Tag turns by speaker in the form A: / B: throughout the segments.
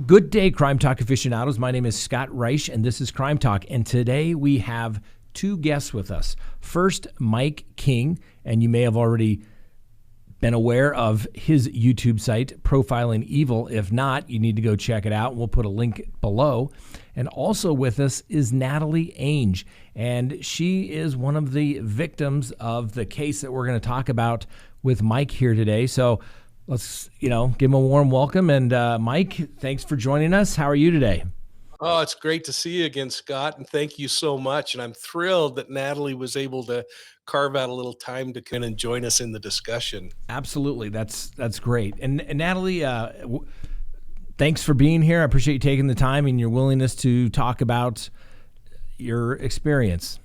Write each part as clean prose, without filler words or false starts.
A: Good day, Crime Talk aficionados. My name is Scott Reisch, and this is Crime Talk. And today we have two guests with us. First, Mike King, and you may have already been aware of his YouTube site, Profiling Evil. If not, you need to go check it out. We'll put a link below. And also with us is Natalie Ainge, and she is one of the victims of the case that we're going to talk about with Mike here today. So let's, give him a warm welcome. And Mike, thanks for joining us. How are you today?
B: Oh, it's great to see you again, Scott, and thank you so much. And I'm thrilled that Natalie was able to carve out a little time to come and join us in the discussion.
A: Absolutely. That's great. And Natalie, thanks for being here. I appreciate you taking the time and your willingness to talk about your experience.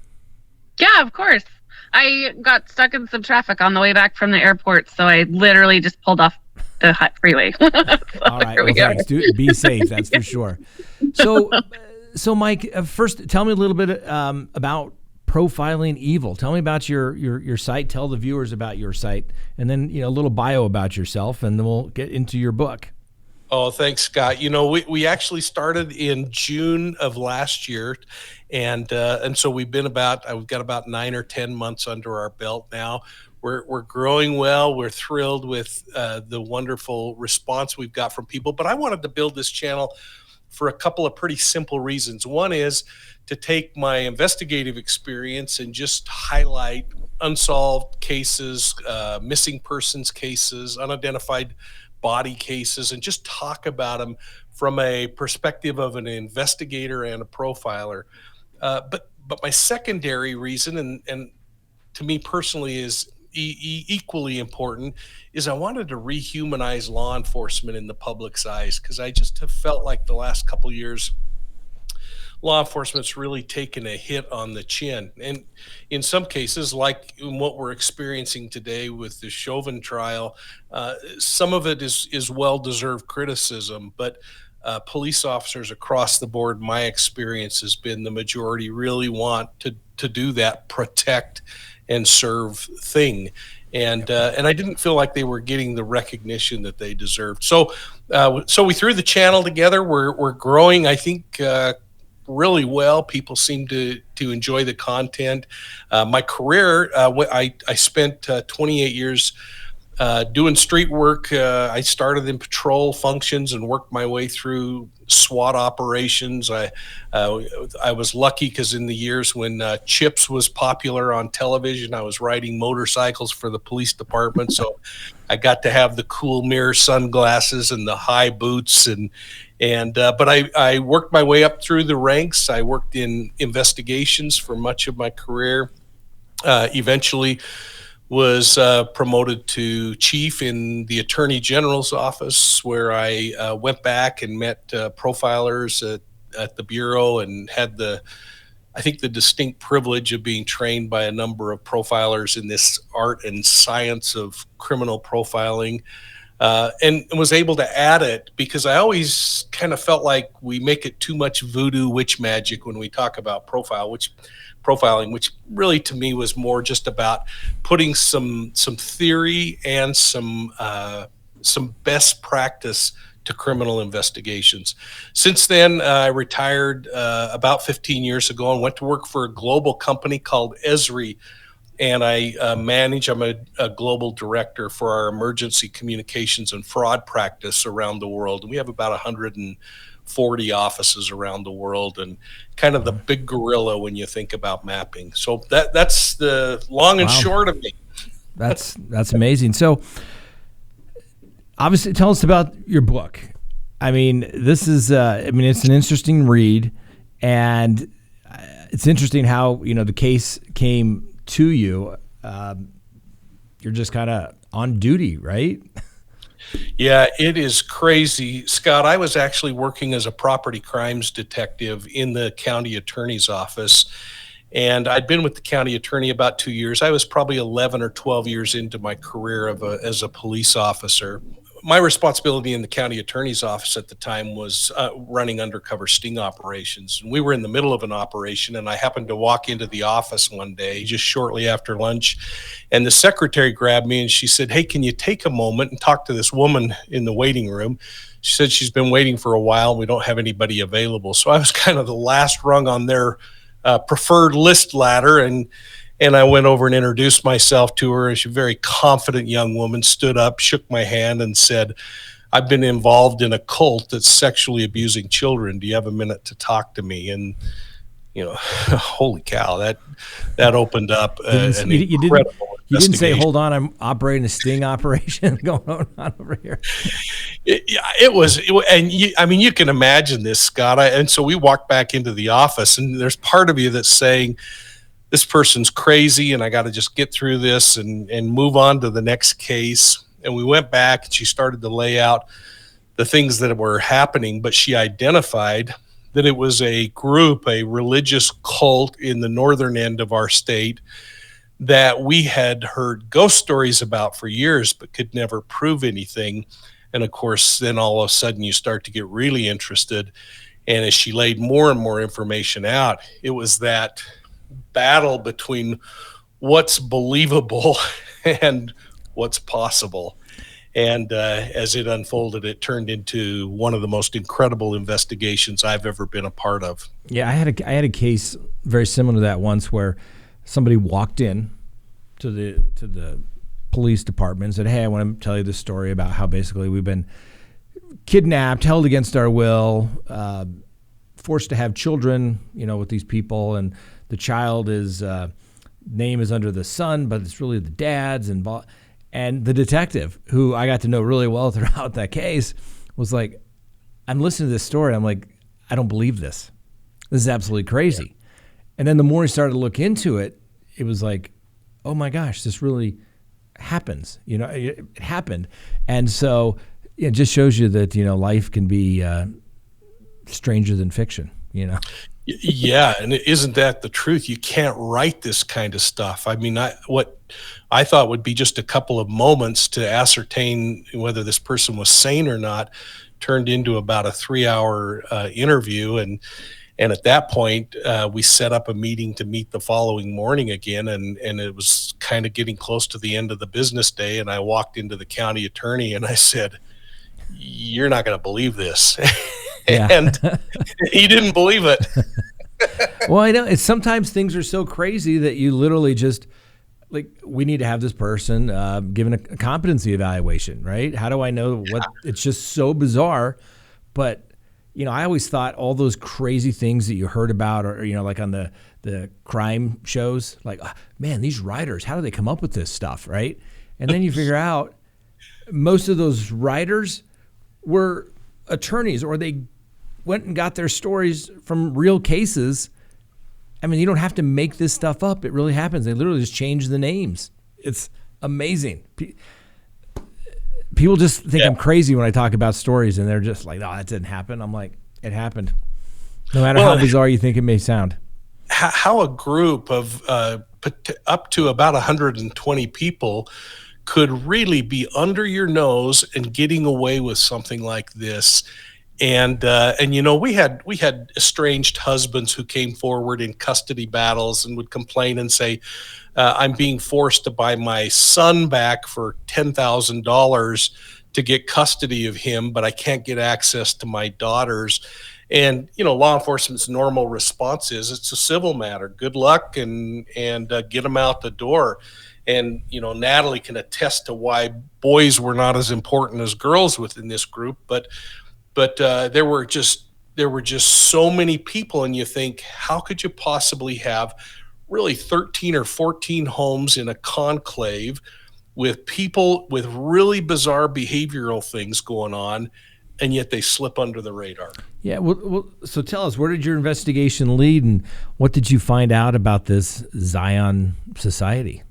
C: Yeah, of course. I got stuck in some traffic on the way back from the airport, so I literally just pulled off the freeway.
A: All right. Well, thanks. Be safe. That's for sure. So Mike, first, tell me a little bit about Profiling Evil. Tell me about your site. Tell the viewers about your site, and then a little bio about yourself, and then we'll get into your book.
B: Oh, thanks, Scott. We actually started in June of last year, and so we've got about 9 or 10 months under our belt now. We're growing well. We're thrilled with the wonderful response we've got from people. But I wanted to build this channel for a couple of pretty simple reasons. One is to take my investigative experience and just highlight unsolved cases, missing persons cases, unidentified body cases, and just talk about them from a perspective of an investigator and a profiler. But my secondary reason, and to me personally is equally important, is I wanted to rehumanize law enforcement in the public's eyes, because I just have felt like the last couple of years law enforcement's really taken a hit on the chin. And in some cases, like in what we're experiencing today with the Chauvin trial, some of it is well-deserved criticism, but police officers across the board, my experience has been the majority really want to do that protect and serve thing. And I didn't feel like they were getting the recognition that they deserved. So we threw the channel together. We're growing, I think, really well. People seem to enjoy the content. My career, I spent 28 years doing street work. I started in patrol functions and worked my way through SWAT operations. I was lucky because in the years when Chips was popular on television, I was riding motorcycles for the police department. So I got to have the cool mirror sunglasses and the high boots, but I worked my way up through the ranks. I worked in investigations for much of my career. Eventually was promoted to chief in the Attorney General's office, where I went back and met profilers at the Bureau and had the distinct privilege of being trained by a number of profilers in this art and science of criminal profiling. And was able to add it, because I always kind of felt like we make it too much voodoo witch magic when we talk about profiling, which really to me was more just about putting some theory and some best practice to criminal investigations. Since then, I retired about 15 years ago and went to work for a global company called Esri. And I'm a global director for our emergency communications and fraud practice around the world. And we have about 140 offices around the world, and kind of the big gorilla when you think about mapping. So that's the long and short of me.
A: That's amazing. So obviously, tell us about your book. I mean, this is, it's an interesting read, and it's interesting how, the case came to you. You're just kind of on duty, right?
B: Yeah, it is crazy, Scott. I was actually working as a property crimes detective in the county attorney's office, and I'd been with the county attorney about 2 years. I was probably 11 or 12 years into my career as a police officer. my responsibility in the county attorney's office at the time was running undercover sting operations. And we were in the middle of an operation, and I happened to walk into the office one day just shortly after lunch, and the secretary grabbed me and she said, "Hey, can you take a moment and talk to this woman in the waiting room?" She said she's been waiting for a while. We don't have anybody available. So I was kind of the last rung on their preferred list ladder, and I went over and introduced myself to her. She's a very confident young woman, stood up, shook my hand, and said, "I've been involved in a cult that's sexually abusing children. Do you have a minute to talk to me?" And, holy cow, that opened up an incredible
A: You didn't say, "Hold on, I'm operating a sting operation going on over here."
B: And you can imagine this, Scott. And so we walked back into the office, and there's part of you that's saying, this person's crazy and I got to just get through this and move on to the next case. And we went back and she started to lay out the things that were happening, but she identified that it was a group, a religious cult in the northern end of our state that we had heard ghost stories about for years, but could never prove anything. And of course, then all of a sudden you start to get really interested. And as she laid more and more information out, it was that battle between what's believable and what's possible. And as it unfolded, it turned into one of the most incredible investigations I've ever been a part of.
A: Yeah, I had a case very similar to that once where somebody walked in to the police department and said, "Hey, I want to tell you this story about how basically we've been kidnapped, held against our will, forced to have children, with these people, and the child is name is under the son, but it's really the dad's." And the detective, who I got to know really well throughout that case, was like, "I'm listening to this story. I'm like, I don't believe this. This is absolutely crazy." Yeah. And then the more he started to look into it, it was like, oh my gosh, this really happens. It happened. And so it just shows you that, life can be stranger than fiction,
B: Yeah, and isn't that the truth? You can't write this kind of stuff. I mean, what I thought would be just a couple of moments to ascertain whether this person was sane or not turned into about a 3-hour interview. And at that point, we set up a meeting to meet the following morning again. And it was kind of getting close to the end of the business day. And I walked into the county attorney and I said, "You're not going to believe this." Yeah. And he didn't believe it.
A: Well, I know sometimes things are so crazy that you literally just we need to have this person given a competency evaluation, right? How do I know what? It's just so bizarre. But I always thought all those crazy things that you heard about, or like on the crime shows, like, oh, man, these writers, how do they come up with this stuff, right? And then you figure out most of those writers were attorneys, or they went and got their stories from real cases. I mean, you don't have to make this stuff up. It really happens. They literally just change the names. It's amazing. People just think I'm crazy when I talk about stories, and they're just like, "Oh, that didn't happen." I'm like, it happened. No matter how bizarre you think it may sound.
B: How a group of up to about 120 people could really be under your nose and getting away with something like this. And we had estranged husbands who came forward in custody battles and would complain and say, "I'm being forced to buy my son back for $10,000 to get custody of him, but I can't get access to my daughters." And law enforcement's normal response is, "It's a civil matter. Good luck and get them out the door." And Natalie can attest to why boys were not as important as girls within this group, but there were just so many people, and you think, how could you possibly have really 13 or 14 homes in a conclave with people with really bizarre behavioral things going on, and yet they slip under the radar?
A: Yeah. Well, so tell us, where did your investigation lead, and what did you find out about this Zion Society?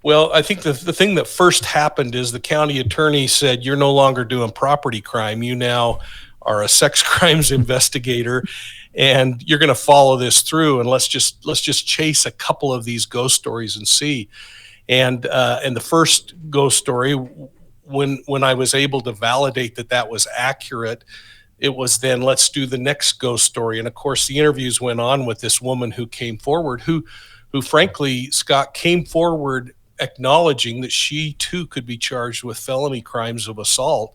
B: Well, I think the thing that first happened is the county attorney said, "You're no longer doing property crime. You now are a sex crimes investigator, and you're going to follow this through. And let's just chase a couple of these ghost stories and see." And the first ghost story when I was able to validate that was accurate, it was then, let's do the next ghost story. And of course, the interviews went on with this woman who came forward, who frankly, Scott, came forward acknowledging that she too could be charged with felony crimes of assault.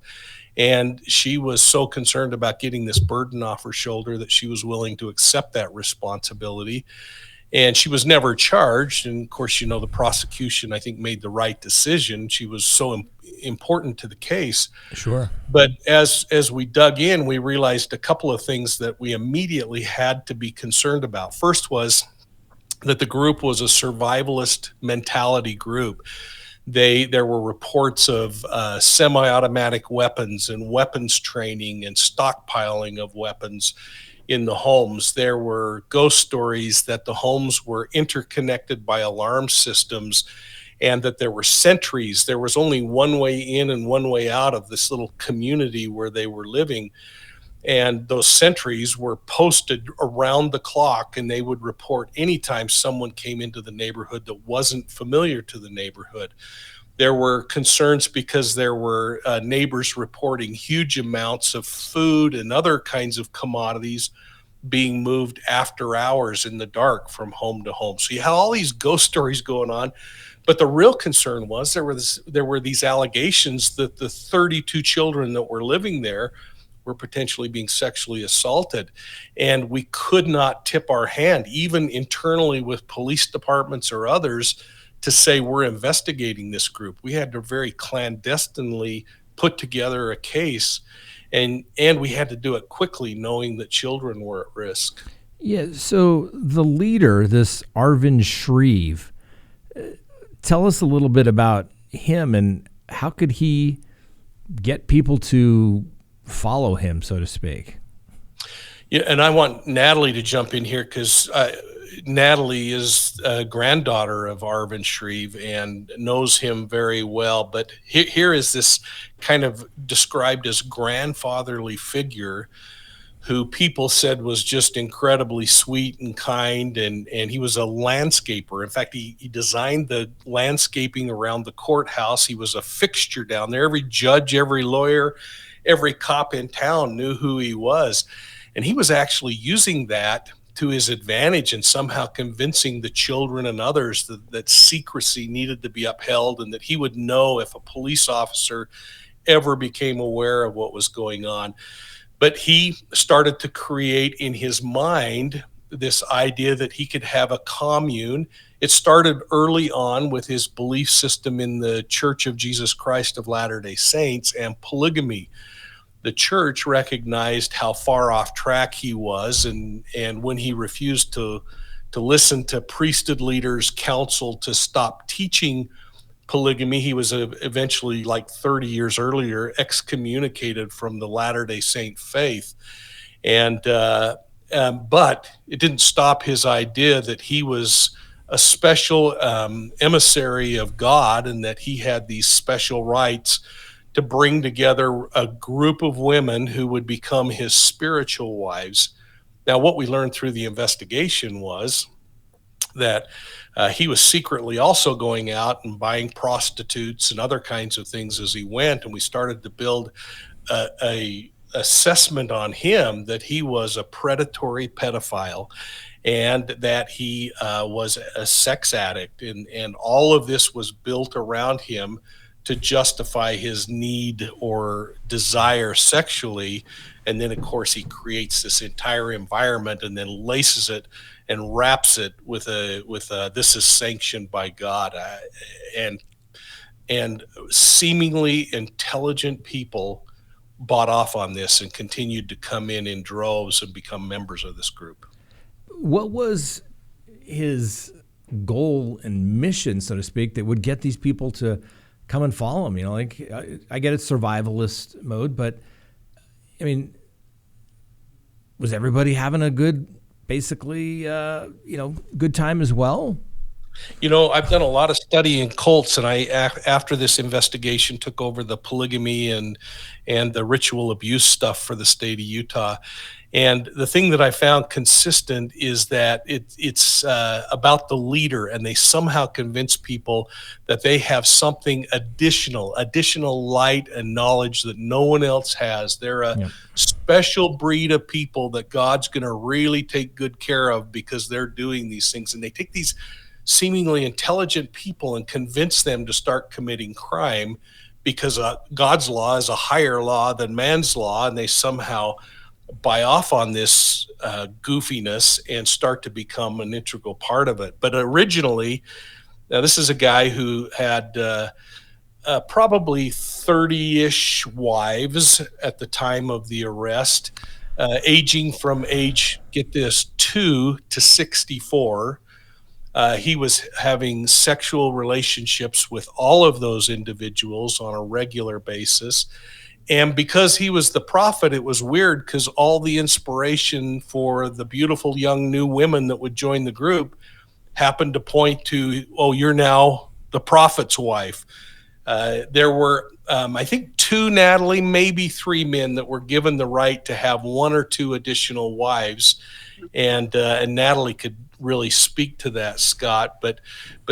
B: And she was so concerned about getting this burden off her shoulder that she was willing to accept that responsibility. And she was never charged. And of course, the prosecution, I think, made the right decision. She was so important to the case.
A: Sure.
B: But as we dug in, we realized a couple of things that we immediately had to be concerned about. First was that the group was a survivalist mentality group. There were reports of semi-automatic weapons and weapons training and stockpiling of weapons in the homes. There were ghost stories that the homes were interconnected by alarm systems and that there were sentries. There was only one way in and one way out of this little community where they were living. And those sentries were posted around the clock, and they would report anytime someone came into the neighborhood that wasn't familiar to the neighborhood. There were concerns because there were neighbors reporting huge amounts of food and other kinds of commodities being moved after hours in the dark from home to home. So you had all these ghost stories going on. But the real concern was there were these allegations that the 32 children that were living there were potentially being sexually assaulted. And we could not tip our hand, even internally with police departments or others, to say we're investigating this group. We had to very clandestinely put together a case, and we had to do it quickly, knowing that children were at risk.
A: Yeah, so the leader, this Arvind Shreve, tell us a little bit about him and how could he get people to follow him, so to speak.
B: Yeah, and I want Natalie to jump in here because Natalie is a granddaughter of Arvind Shreve and knows him very well. But here is this kind of described as grandfatherly figure who people said was just incredibly sweet and kind, and he was a landscaper. In fact, he designed the landscaping around the courthouse. He was a fixture down there. Every judge, every lawyer, every cop in town knew who he was. And he was actually using that to his advantage and somehow convincing the children and others that secrecy needed to be upheld and that he would know if a police officer ever became aware of what was going on. But he started to create in his mind this idea that he could have a commune. It started early on with his belief system in the Church of Jesus Christ of Latter-day Saints and polygamy. The church recognized how far off track he was, and when he refused to listen to priesthood leaders' counsel to stop teaching polygamy, he was eventually, like 30 years earlier, excommunicated from the Latter-day Saint faith. But it didn't stop his idea that he was a special emissary of God and that he had these special rights to bring together a group of women who would become his spiritual wives. Now, what we learned through the investigation was that he was secretly also going out and buying prostitutes and other kinds of things as he went, and we started to build a assessment on him that he was a predatory pedophile and that he was a sex addict, and all of this was built around him to justify his need or desire sexually. And then, of course, he creates this entire environment and then laces it and wraps it with a this is sanctioned by God. And seemingly intelligent people bought off on this and continued to come in droves and become members of this group.
A: What was his goal and mission, so to speak, that would get these people to come and follow him? Like I get it's survivalist mode, but I mean, was everybody having a good, basically, good time as well?
B: I've done a lot of study in cults, and after this investigation took over the polygamy and the ritual abuse stuff for the state of Utah. And the thing that I found consistent is that it's about the leader, and they somehow convince people that they have something additional light and knowledge that no one else has. They're a special breed of people that God's going to really take good care of because they're doing these things. And they take these seemingly intelligent people and convince them to start committing crime because God's law is a higher law than man's law, and they somehow buy off on this goofiness and start to become an integral part of it. But originally, now this is a guy who had probably 30-ish wives at the time of the arrest, aging from age, get this, 2 to 64. He was having sexual relationships with all of those individuals on a regular basis. And because he was the prophet, it was weird because all the inspiration for the beautiful young new women that would join the group happened to point to, oh, you're now the prophet's wife. There were, I think, 2, Natalie, maybe 3 men that were given the right to have 1 or 2 additional wives. And Natalie could really speak to that, Scott. But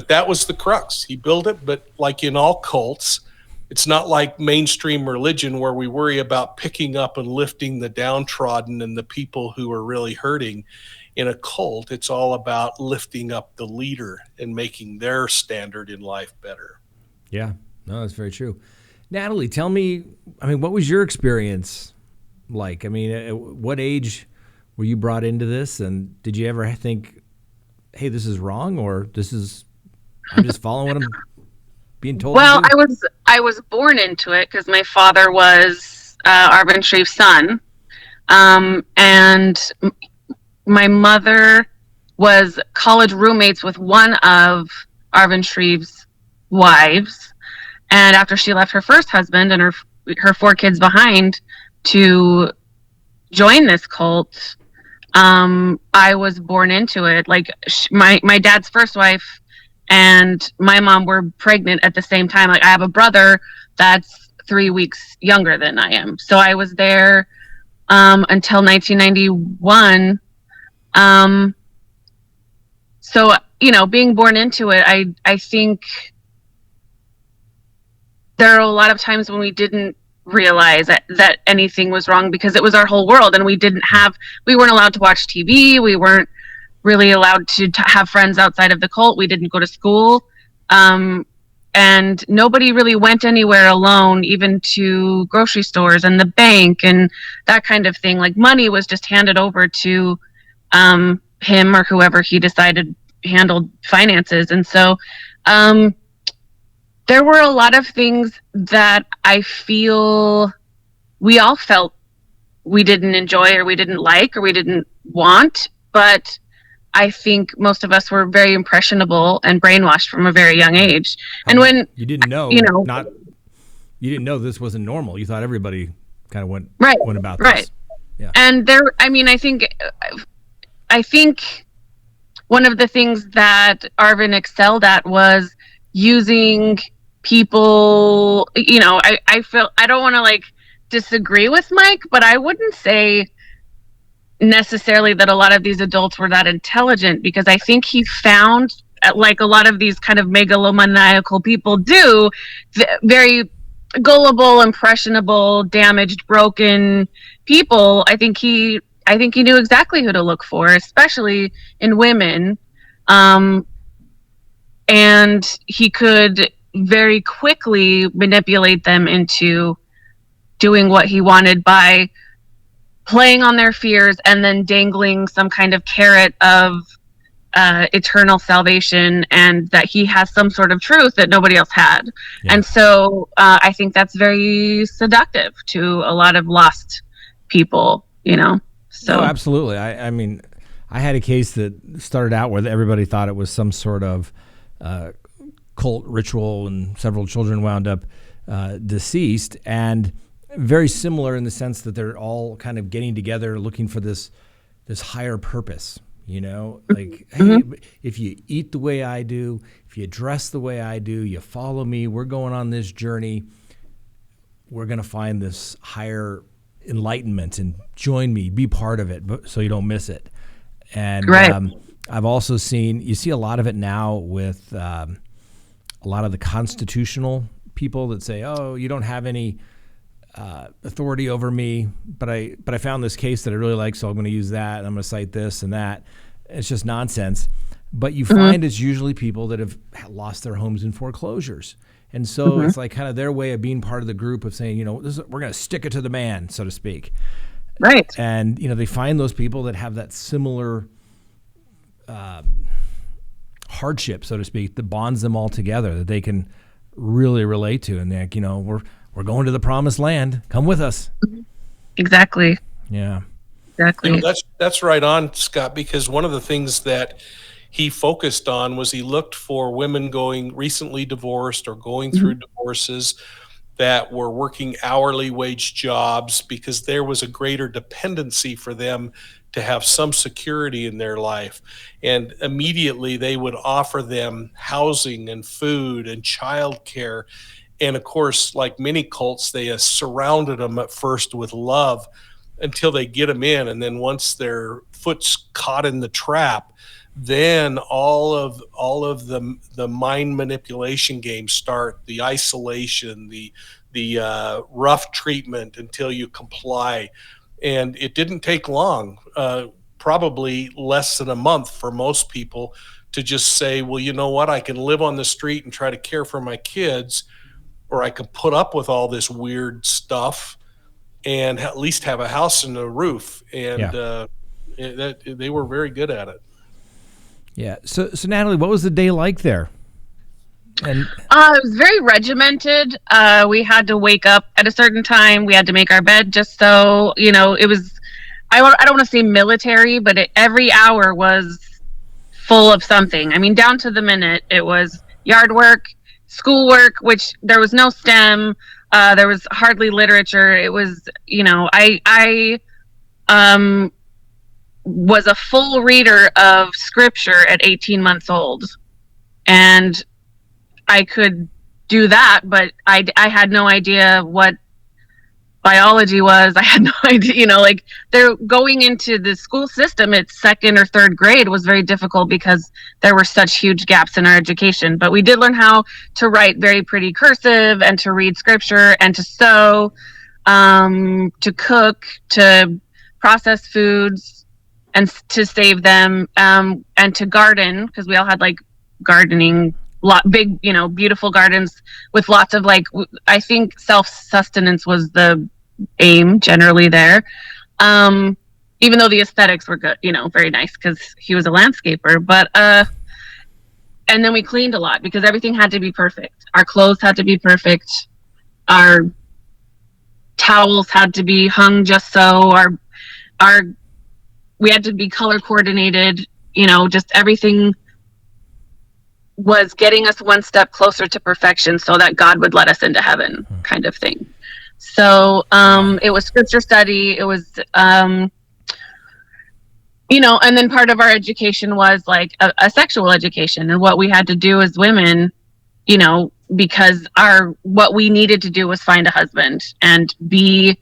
B: that was the crux. He built it, but like in all cults, it's not like mainstream religion where we worry about picking up and lifting the downtrodden and the people who are really hurting. In a cult, it's all about lifting up the leader and making their standard in life better.
A: Yeah, no, that's very true. Natalie, tell me, what was your experience like? At what age were you brought into this? And did you ever think, hey, this is wrong, or I'm just following what I'm being told?
C: Well, I was born into it because my father was Arvind Shreve's son, and my mother was college roommates with one of Arvind Shreve's wives. And after she left her first husband and her 4 kids behind to join this cult, I was born into it. Like my dad's first wife and my mom were pregnant at the same time. Like I have a brother that's 3 weeks younger than I am. So I was there until 1991. So, being born into it, I think there are a lot of times when we didn't realize that anything was wrong because it was our whole world, and we weren't allowed to watch TV. We weren't really allowed to have friends outside of the cult. We didn't go to school. And nobody really went anywhere alone, even to grocery stores and the bank and that kind of thing. Like money was just handed over to him or whoever he decided handled finances. And so there were a lot of things that I feel we all felt we didn't enjoy or we didn't like or we didn't want, but I think most of us were very impressionable and brainwashed from a very young age. And when
A: you didn't know, you didn't know this wasn't normal. You thought everybody kind of went about this.
C: Right.
A: Yeah.
C: And I think one of the things that Arvind excelled at was using people, I feel, I don't want to disagree with Mike, but I wouldn't say necessarily that a lot of these adults were that intelligent, because I think he found, like a lot of these kind of megalomaniacal people do, very gullible, impressionable, damaged, broken people. I think he knew exactly who to look for, especially in women. And he could very quickly manipulate them into doing what he wanted by playing on their fears and then dangling some kind of carrot of eternal salvation and that he has some sort of truth that nobody else had. Yeah. And so I think that's very seductive to a lot of lost people, So
A: no, absolutely. I mean, I had a case that started out where everybody thought it was some sort of cult ritual, and several children wound up deceased, and very similar in the sense that they're all kind of getting together looking for this higher purpose. Like, hey, if you eat the way I do, if you dress the way I do, you follow me, we're going on this journey, we're going to find this higher enlightenment, and join me, be part of it, so you don't miss it. And I've also you see a lot of it now with a lot of the constitutional people that say, oh, you don't have any authority over me, but I found this case that I really like, so I'm going to use that, and I'm going to cite this and that. It's just nonsense. But you find it's usually people that have lost their homes in foreclosures. And so it's like kind of their way of being part of the group of saying, we're going to stick it to the man, so to speak.
C: Right.
A: And, they find those people that have that similar hardship, so to speak, that bonds them all together, that they can really relate to. And they're like, we're going to the promised land. Come with us.
C: Exactly.
A: Yeah.
C: Exactly.
B: That's right on, Scott, because one of the things that he focused on was he looked for women recently divorced or going through divorces that were working hourly wage jobs, because there was a greater dependency for them to have some security in their life. And immediately they would offer them housing and food and childcare. And of course, like many cults, they surrounded them at first with love until they get them in. And then once their foot's caught in the trap, then all of the mind manipulation games start, the isolation, the rough treatment until you comply. And it didn't take long, probably less than a month for most people, to just say, well, you know what, I can live on the street and try to care for my kids, or I could put up with all this weird stuff and at least have a house and a roof. And they were very good at it.
A: Yeah. So Natalie, what was the day like there? And
C: it was very regimented. We had to wake up at a certain time. We had to make our bed just so, it was, I don't want to say military, but every hour was full of something. I mean, down to the minute, it was yard work, schoolwork, which there was no STEM. There was hardly literature. It was, I was a full reader of scripture at 18 months old. And I could do that, but I had no idea what biology was. I had no idea, they're going into the school system at second or third grade was very difficult because there were such huge gaps in our education. But we did learn how to write very pretty cursive and to read scripture and to sew, to cook, to process foods and to save them, and to garden, because we all had gardening, big, beautiful gardens with lots of I think self-sustenance was the aim generally there. Even though the aesthetics were good, very nice because he was a landscaper, but, and then we cleaned a lot because everything had to be perfect. Our clothes had to be perfect. Our towels had to be hung just so. We had to be color coordinated, just everything was getting us one step closer to perfection so that God would let us into heaven, kind of thing. So it was scripture study. It was, and then part of our education was a sexual education, and what we had to do as women, because what we needed to do was find a husband and be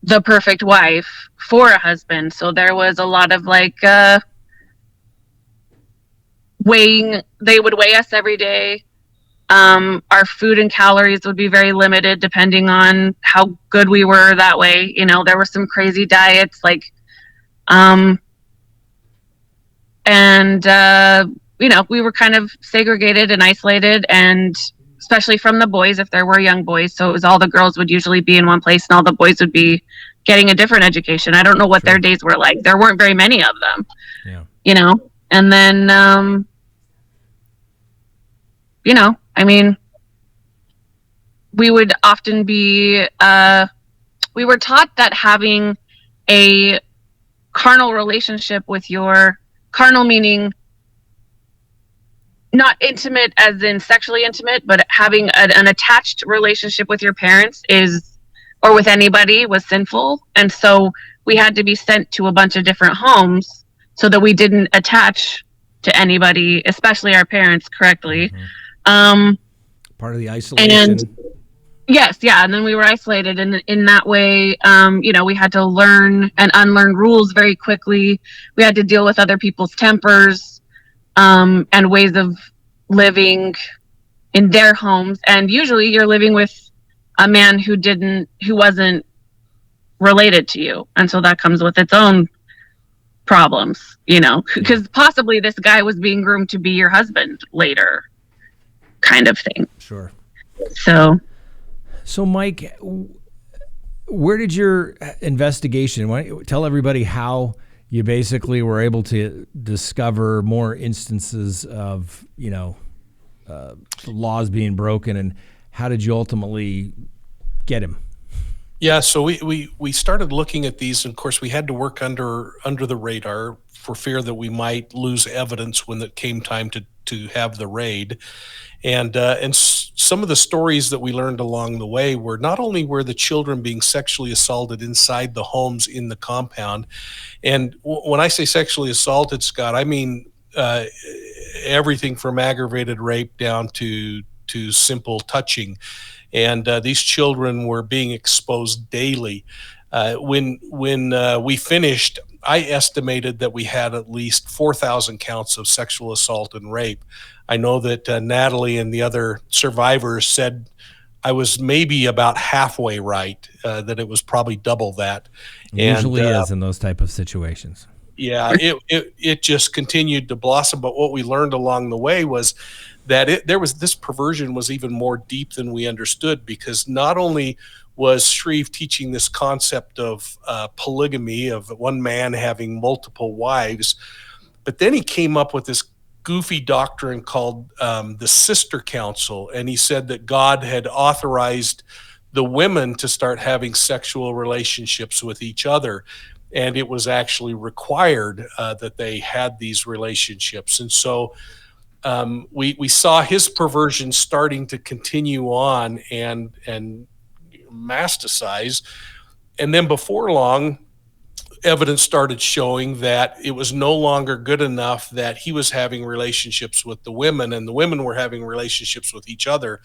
C: the perfect wife for a husband. So there was a lot of weighing. They would weigh us every day. Our food and calories would be very limited depending on how good we were that way. There were some crazy diets we were kind of segregated and isolated, and especially from the boys if there were young boys. So it was all the girls would usually be in one place and all the boys would be getting a different education. I don't know what their days were like. There weren't very many of them. Yeah. And then, we would often be, we were taught that having a carnal relationship with your carnal, meaning not intimate as in sexually intimate, but having an attached relationship with your parents or with anybody was sinful. And so we had to be sent to a bunch of different homes so that we didn't attach to anybody, especially our parents, correctly.
A: Part of the isolation.
C: And yes, yeah, and then we were isolated, and in that way, we had to learn and unlearn rules very quickly. We had to deal with other people's tempers, and ways of living in their homes, and usually you're living with a man who wasn't related to you, and so that comes with its own problems, because possibly this guy was being groomed to be your husband later, kind of thing.
A: Sure.
C: So
A: Mike, where did your investigation, why don't you tell everybody how you basically were able to discover more instances of laws being broken, and how did you ultimately get him?
B: Yeah, so we started looking at these, and of course we had to work under the radar for fear that we might lose evidence when it came time to have the raid. And some of the stories that we learned along the way were not only were the children being sexually assaulted inside the homes in the compound, and when I say sexually assaulted, Scott, I mean everything from aggravated rape down to simple touching. And these children were being exposed daily. When we finished, I estimated that we had at least 4,000 counts of sexual assault and rape. I know that Natalie and the other survivors said I was maybe about halfway right, that it was probably double that.
A: Usually is in those type of situations.
B: Yeah, it just continued to blossom. But what we learned along the way was that this perversion was even more deep than we understood, because not only was Shreve teaching this concept of polygamy, of one man having multiple wives, but then he came up with this goofy doctrine called the Sister Council, and he said that God had authorized the women to start having sexual relationships with each other, and it was actually required that they had these relationships. And so we saw his perversion starting to continue on and masticize. And then before long, evidence started showing that it was no longer good enough that he was having relationships with the women and the women were having relationships with each other.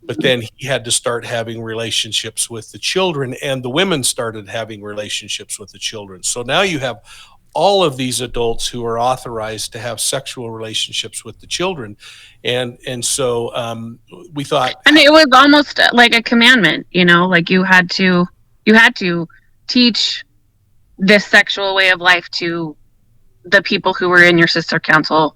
B: But then he had to start having relationships with the children, and the women started having relationships with the children. So now you have all of these adults who are authorized to have sexual relationships with the children. And so we thought,
C: I mean, it was almost like a commandment, like you had to teach this sexual way of life to the people who were in your sister council.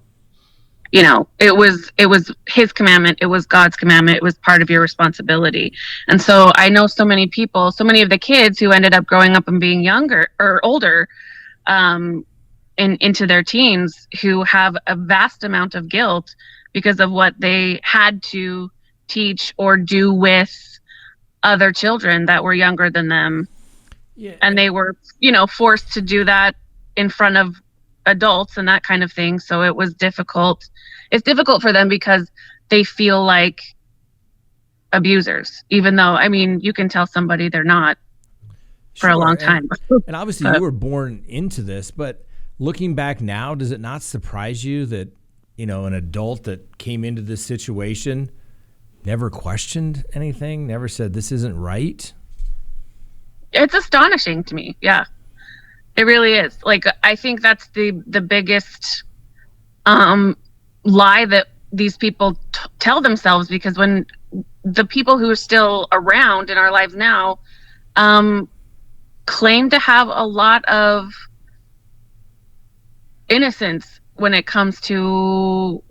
C: It was his commandment. It was God's commandment. It was part of your responsibility. And so I know so many people, so many of the kids who ended up growing up and being younger or older, into their teens, who have a vast amount of guilt because of what they had to teach or do with other children that were younger than them. Yeah. And they were, forced to do that in front of adults and that kind of thing. So it was difficult. It's difficult for them because they feel like abusers, even though, you can tell somebody they're not for a long time.
A: And obviously you were born into this, but looking back now, does it not surprise you that, an adult that came into this situation never questioned anything, never said this isn't right?
C: It's astonishing to me. Yeah. It really is. Like, I think that's the biggest lie that these people tell themselves, because when the people who are still around in our lives now claim to have a lot of innocence when it comes to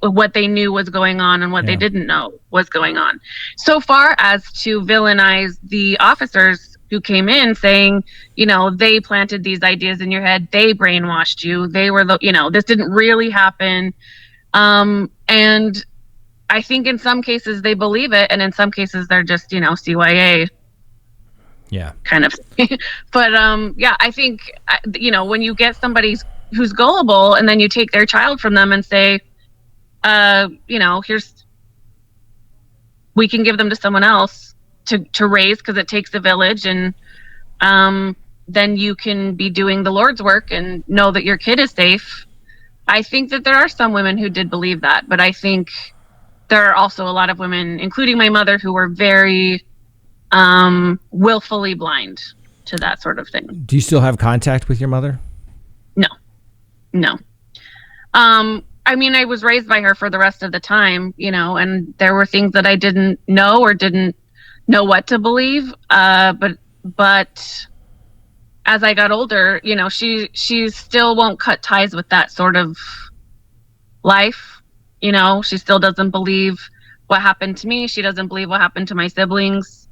C: what they knew was going on and what they didn't know was going on, so far as to villainize the officers who came in saying, they planted these ideas in your head, they brainwashed you, they were this didn't really happen. And I think in some cases they believe it, and in some cases they're just, CYA.
A: Yeah.
C: Kind of. But I think, when you get somebody who's gullible and then you take their child from them and say, we can give them to someone else to raise, because it takes a village, and then you can be doing the Lord's work and know that your kid is safe. I think that there are some women who did believe that, but I think there are also a lot of women, including my mother, who were very willfully blind to that sort of thing.
A: Do you still have contact with your mother?
C: No. I mean, I was raised by her for the rest of the time, and there were things that I didn't know or didn't know what to believe. But as I got older, she still won't cut ties with that sort of life. She still doesn't believe what happened to me. She doesn't believe what happened to my siblings.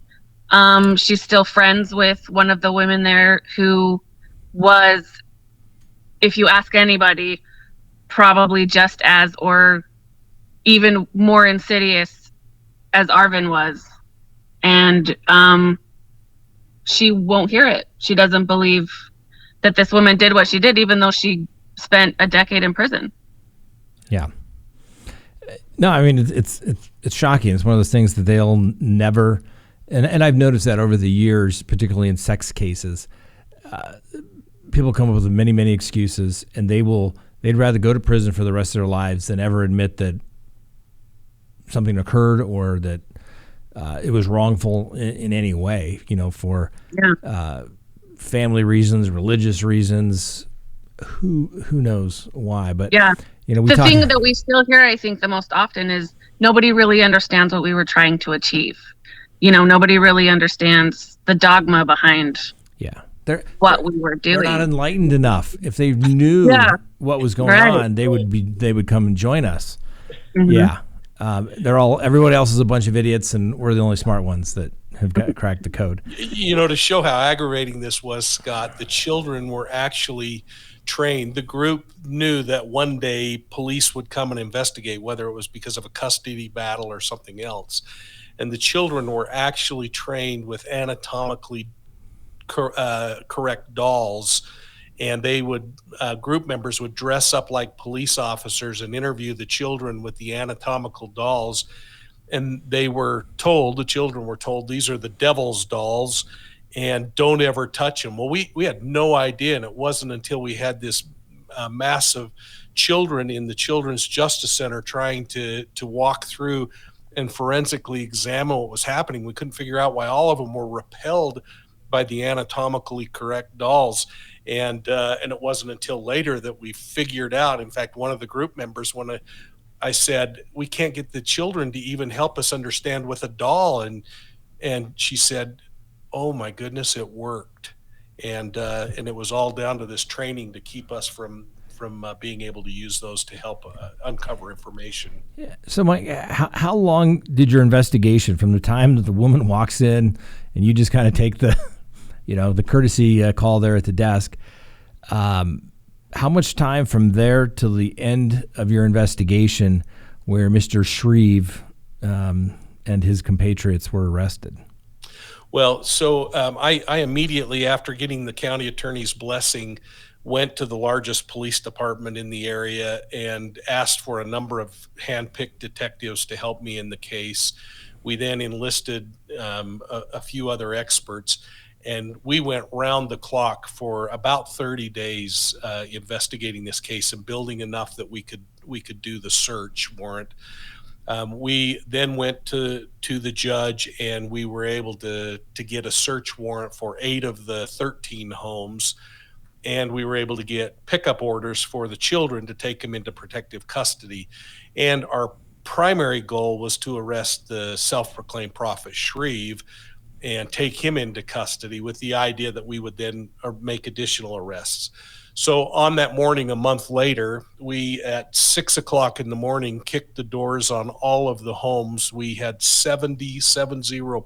C: She's still friends with one of the women there who was, if you ask anybody, probably just as or even more insidious as Arvind was. And she won't hear it. She doesn't believe that this woman did what she did, even though she spent a decade in prison.
A: Yeah. No, I mean, it's shocking. It's one of those things that they'll never, and I've noticed that over the years, particularly in sex cases, people come up with many, many excuses, and they'd rather go to prison for the rest of their lives than ever admit that something occurred or that it was wrongful in any way, for family reasons, religious reasons, who knows why. But
C: yeah, the thing that we still hear, I think, the most often is nobody really understands what we were trying to achieve. Nobody really understands the dogma behind what we were doing.
A: They're not enlightened enough. If they knew what was going on, they would come and join us.
C: Mm-hmm.
A: Yeah. Everyone else is a bunch of idiots, and we're the only smart ones that have cracked the code.
B: To show how aggravating this was, Scott, the children were actually trained. The group knew that one day police would come and investigate, whether it was because of a custody battle or something else. And the children were actually trained with anatomically correct dolls, and they would group members would dress up like police officers and interview the children with the anatomical dolls, and the children were told these are the devil's dolls and don't ever touch them. Well, we had no idea, and it wasn't until we had this mass of children in the Children's Justice Center trying to walk through and forensically examine what was happening. We couldn't figure out why all of them were repelled by the anatomically correct dolls. And it wasn't until later that we figured out. In fact, one of the group members, when I said, we can't get the children to even help us understand with a doll. And she said, oh my goodness, it worked. And it was all down to this training to keep us from being able to use those to help uncover information.
A: Yeah. So Mike, how long did your investigation, from the time that the woman walks in and you just kind of take the courtesy call there at the desk, how much time from there till the end of your investigation where Mr. Shreve and his compatriots were arrested?
B: Well, so I immediately, after getting the county attorney's blessing, went to the largest police department in the area and asked for a number of hand-picked detectives to help me in the case. We then enlisted a few other experts, and we went round the clock for about 30 days investigating this case and building enough that we could do the search warrant. We then went to the judge, and we were able to get a search warrant for 8 of the 13 homes, and we were able to get pickup orders for the children to take them into protective custody. And our primary goal was to arrest the self-proclaimed prophet Shreve and take him into custody, with the idea that we would then make additional arrests. So on that morning, a month later, we at 6 o'clock in the morning kicked the doors on all of the homes. We had 70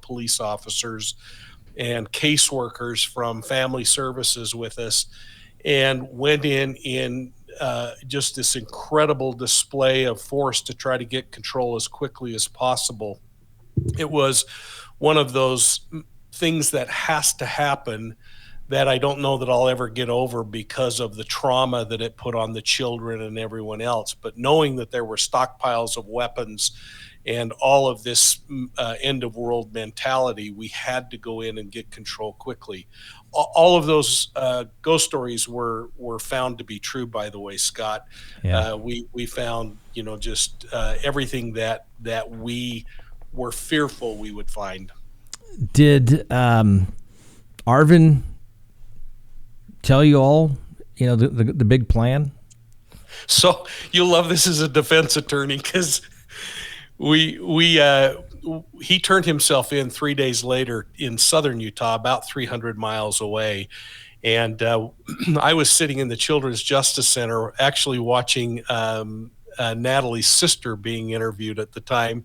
B: police officers and caseworkers from family services with us, and went in just this incredible display of force to try to get control as quickly as possible. It was one of those things that has to happen that I don't know that I'll ever get over because of the trauma that it put on the children and everyone else. But knowing that there were stockpiles of weapons and all of this end of world mentality, we had to go in and get control quickly. All of those ghost stories were found to be true, by the way, Scott.
A: Yeah.
B: We found, just everything that we were fearful we would find.
A: Did Arvind tell you all, the big plan?
B: So you'll love this as a defense attorney, because he turned himself in 3 days later in southern Utah, about 300 miles away. And I was sitting in the Children's Justice Center actually watching Natalie's sister being interviewed at the time.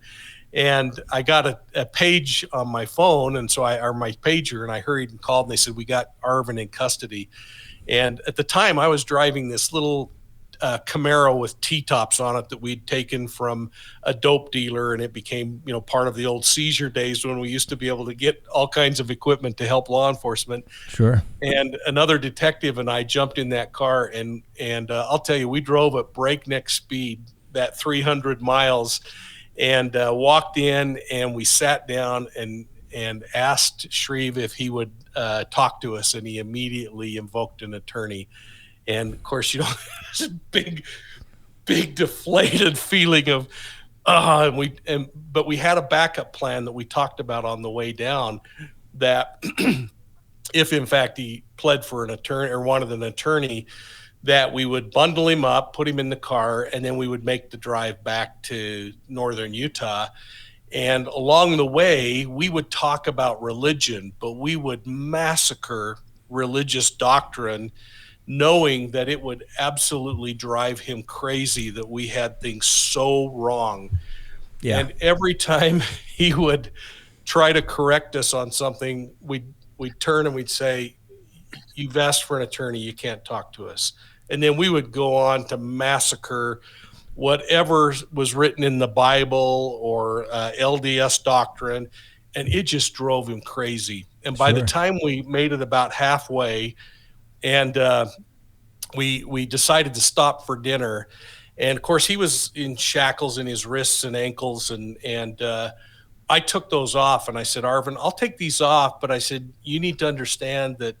B: And I got a page on my phone, and so my pager, and I hurried and called, and they said, we got Arvind in custody. And at the time, I was driving this little Camaro with T-tops on it that we'd taken from a dope dealer, and it became, part of the old seizure days when we used to be able to get all kinds of equipment to help law enforcement.
A: Sure.
B: And another detective and I jumped in that car, and I'll tell you, we drove at breakneck speed that 300 miles, and walked in, and we sat down and asked Shreve if he would talk to us, and he immediately invoked an attorney. And of course, this big deflated feeling of, but we had a backup plan that we talked about on the way down, that if in fact he pled for an attorney or wanted an attorney, that we would bundle him up, put him in the car, and then we would make the drive back to northern Utah. And along the way, we would talk about religion, but we would massacre religious doctrine, knowing that it would absolutely drive him crazy that we had things so wrong. Yeah. And every time he would try to correct us on something, we'd turn and we'd say, you've asked for an attorney, you can't talk to us. And then we would go on to massacre whatever was written in the Bible or LDS doctrine, and it just drove him crazy. And by the time we made it about halfway, and we decided to stop for dinner, and of course he was in shackles in his wrists and ankles, and I took those off, and I said, Arvind, I'll take these off, but I said, you need to understand that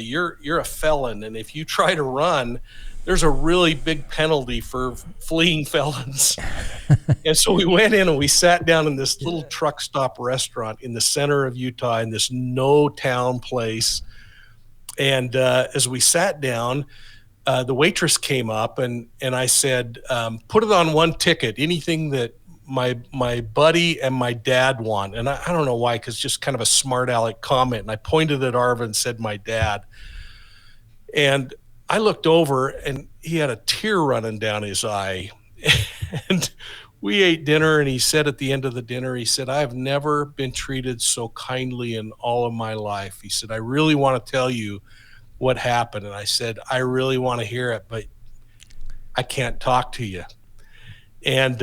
B: you're a felon, and if you try to run, there's a really big penalty for fleeing felons. And so we went in and we sat down in this little truck stop restaurant in the center of Utah, in this no town place. And as we sat down, the waitress came up, and I said, put it on one ticket, anything that my buddy and my dad want. And I don't know why, because just kind of a smart aleck comment. And I pointed at Arvind and said, my dad. And I looked over, and he had a tear running down his eye. And we ate dinner, and he said at the end of the dinner, he said, I've never been treated so kindly in all of my life. He said, I really want to tell you what happened. And I said, I really want to hear it, but I can't talk to you. And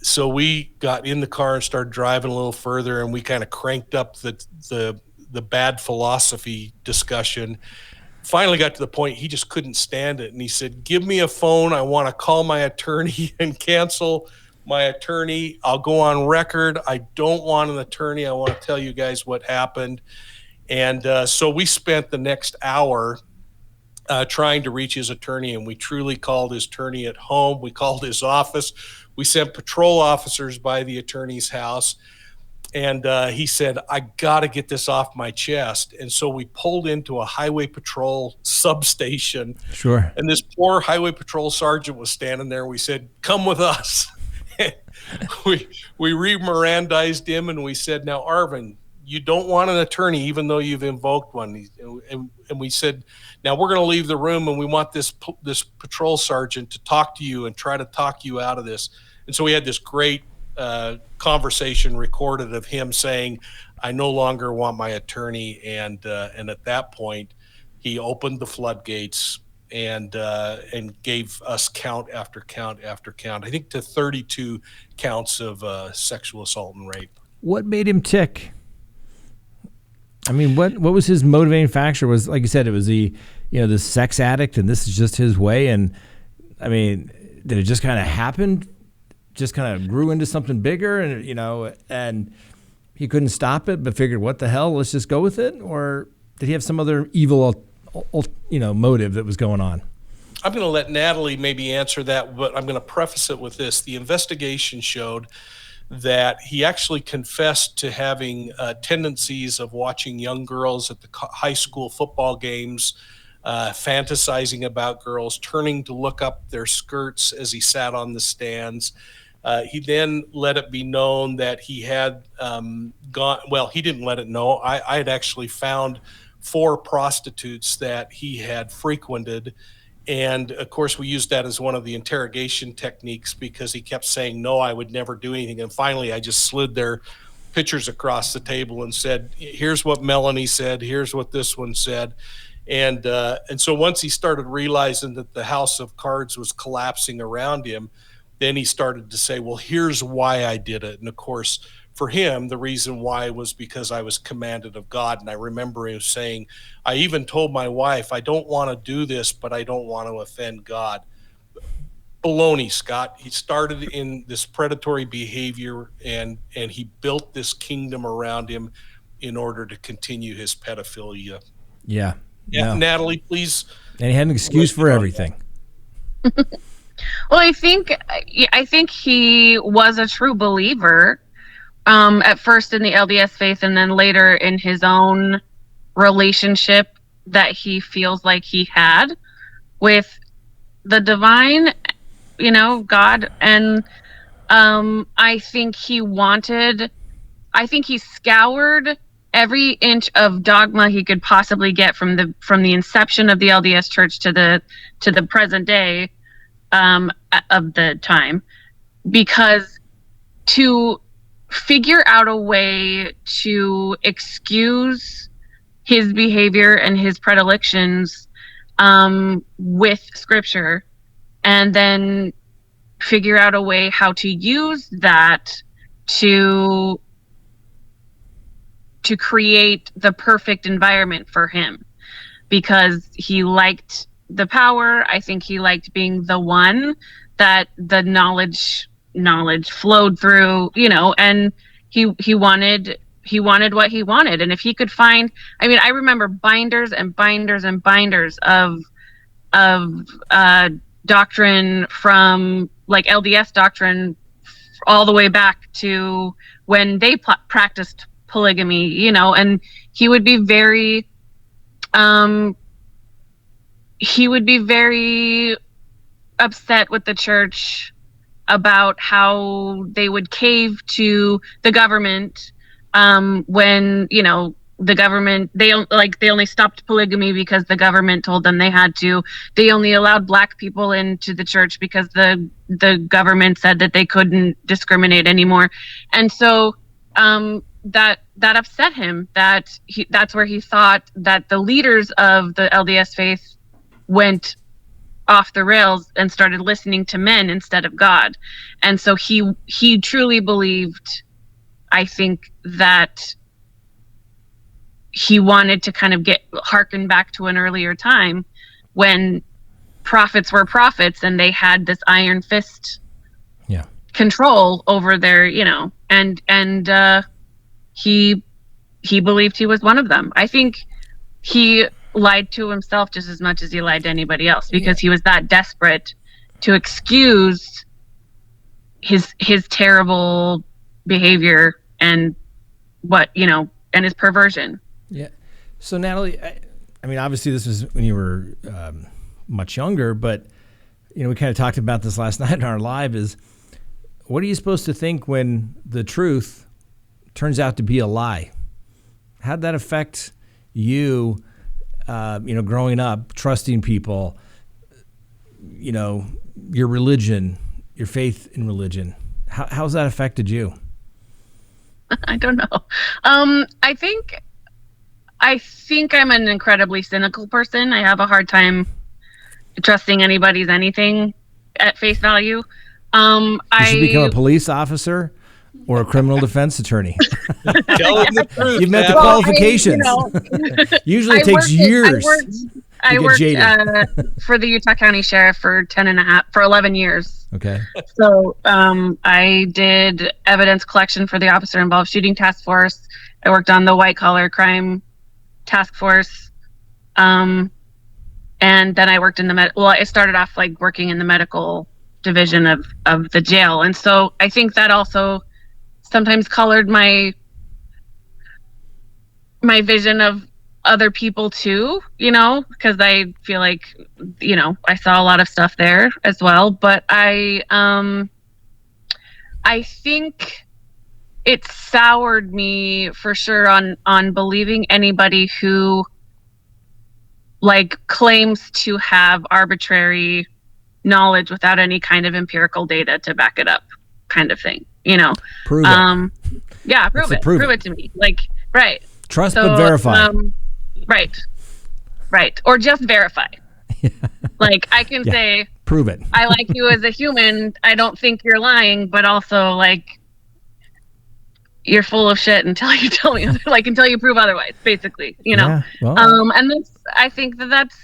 B: so we got in the car and started driving a little further, and we kind of cranked up the bad philosophy discussion. Finally got to the point he just couldn't stand it, and he said, give me a phone. I want to call my attorney and cancel my attorney. I'll go on record. I don't want an attorney. I want to tell you guys what happened. And so we spent the next hour trying to reach his attorney, and we truly called his attorney at home. We called his office. We sent patrol officers by the attorney's house. And he said, I got to get this off my chest. And so we pulled into a highway patrol substation.
A: Sure.
B: And this poor highway patrol sergeant was standing there. We said, come with us. we re-Mirandized him, and we said, now, Arvind, you don't want an attorney, even though you've invoked one. And we said, now we're going to leave the room, and we want this patrol sergeant to talk to you and try to talk you out of this. And so we had this great conversation recorded of him saying, I no longer want my attorney. And at that point, he opened the floodgates and gave us count after count after count, I think to 32 counts of sexual assault and rape.
A: What made him tick? I mean, what was his motivating factor? Was, like you said, it was the sex addict, and this is just his way. And I mean, did it just kind of happen just kind of grew into something bigger, and and he couldn't stop it, but figured, what the hell, let's just go with it? Or did he have some other evil, motive that was going on?
B: I'm going to let Natalie maybe answer that, but I'm going to preface it with this. The investigation showed that he actually confessed to having tendencies of watching young girls at the high school football games, fantasizing about girls, turning to look up their skirts as he sat on the stands. He then let it be known that he had he didn't let it know. I had actually found 4 prostitutes that he had frequented. And of course, we used that as one of the interrogation techniques because he kept saying, no, I would never do anything. And finally, I just slid their pictures across the table and said, here's what Melanie said. Here's what this one said. And so once he started realizing that the house of cards was collapsing around him, then he started to say, well, here's why I did it. And of course, for him, the reason why was because I was commanded of God. And I remember him saying, I even told my wife, I don't want to do this, but I don't want to offend God. Baloney, Scott. He started in this predatory behavior and he built this kingdom around him in order to continue his pedophilia.
A: Yeah. No.
B: Natalie, please.
A: And he had an excuse for everything.
C: Well, I think he was a true believer. At first in the LDS faith, and then later in his own relationship that he feels like he had with the divine, God. And I think he scoured every inch of dogma he could possibly get from the inception of the LDS Church to the present day of the time, because to figure out a way to excuse his behavior and his predilections with scripture, and then figure out a way how to use that to create the perfect environment for him, because he liked the power. I think he liked being the one that the knowledge flowed through, and he wanted what he wanted. And if he could find, I remember binders and binders and binders of doctrine from like LDS doctrine all the way back to when they practiced polygamy, and he would be very upset with the church about how they would cave to the government when the government they only stopped polygamy because the government told them they had to. They only allowed black people into the church because the government said that they couldn't discriminate anymore. And so that upset him. That's where he thought that the leaders of the LDS faith went off the rails and started listening to men instead of God. And so he truly believed, I think, that he wanted to kind of harken back to an earlier time when prophets were prophets and they had this iron fist control over their, and he believed he was one of them. I think he lied to himself just as much as he lied to anybody else, because he was that desperate to excuse his terrible behavior and and his perversion.
A: Yeah. So Natalie, obviously this was when you were much younger, but we kind of talked about this last night in our live. Is what are you supposed to think when the truth turns out to be a lie? How'd that affect you? Growing up, trusting people, your religion, your faith in religion. How's that affected you?
C: I don't know. I think I'm an incredibly cynical person. I have a hard time trusting anybody's anything at face value. You should become a police officer or a criminal defense attorney.
B: Tell them the truth.
A: You've met the qualifications. Usually it takes years.
C: I worked for the Utah County Sheriff for 11 years.
A: Okay.
C: So I did evidence collection for the officer involved shooting task force. I worked on the white collar crime task force. And then I worked in I started off like working in the medical division of the jail. And so I think that also sometimes colored my vision of other people too, because I feel like, I saw a lot of stuff there as well. But I think it soured me for sure on believing anybody who like claims to have arbitrary knowledge without any kind of empirical data to back it up, kind of thing,
A: Prove it.
C: Yeah, prove it to me. Like, right.
A: Trust but verify.
C: Right. Or just verify. Like, I can say,
A: prove it.
C: I like you as a human. I don't think you're lying, but also like you're full of shit until you tell me, like, until you prove otherwise, basically,
A: Yeah, well,
C: and I think that's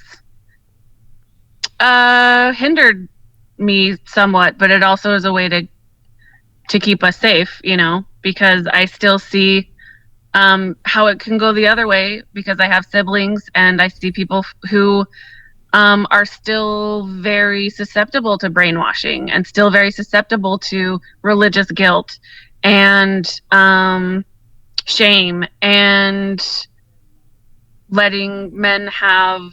C: hindered me somewhat, but it also is a way to keep us safe, because I still see how it can go the other way, because I have siblings and I see people who are still very susceptible to brainwashing and still very susceptible to religious guilt and shame and letting men have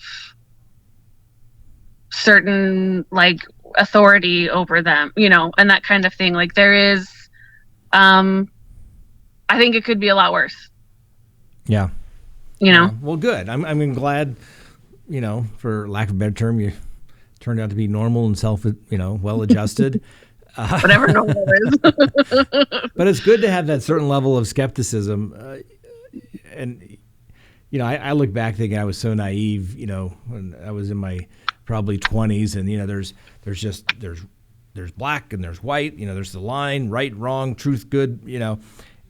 C: certain like authority over them, and that kind of thing. Like there is, I think it could be a lot worse.
A: Yeah.
C: Yeah,
A: well, good. I'm glad, for lack of a better term, you turned out to be normal and well-adjusted.
C: Whatever normal is.
A: But it's good to have that certain level of skepticism. And, I look back thinking I was so naive, when I was in my probably 20s, and, there's black and there's white, there's the line, right, wrong, truth, good,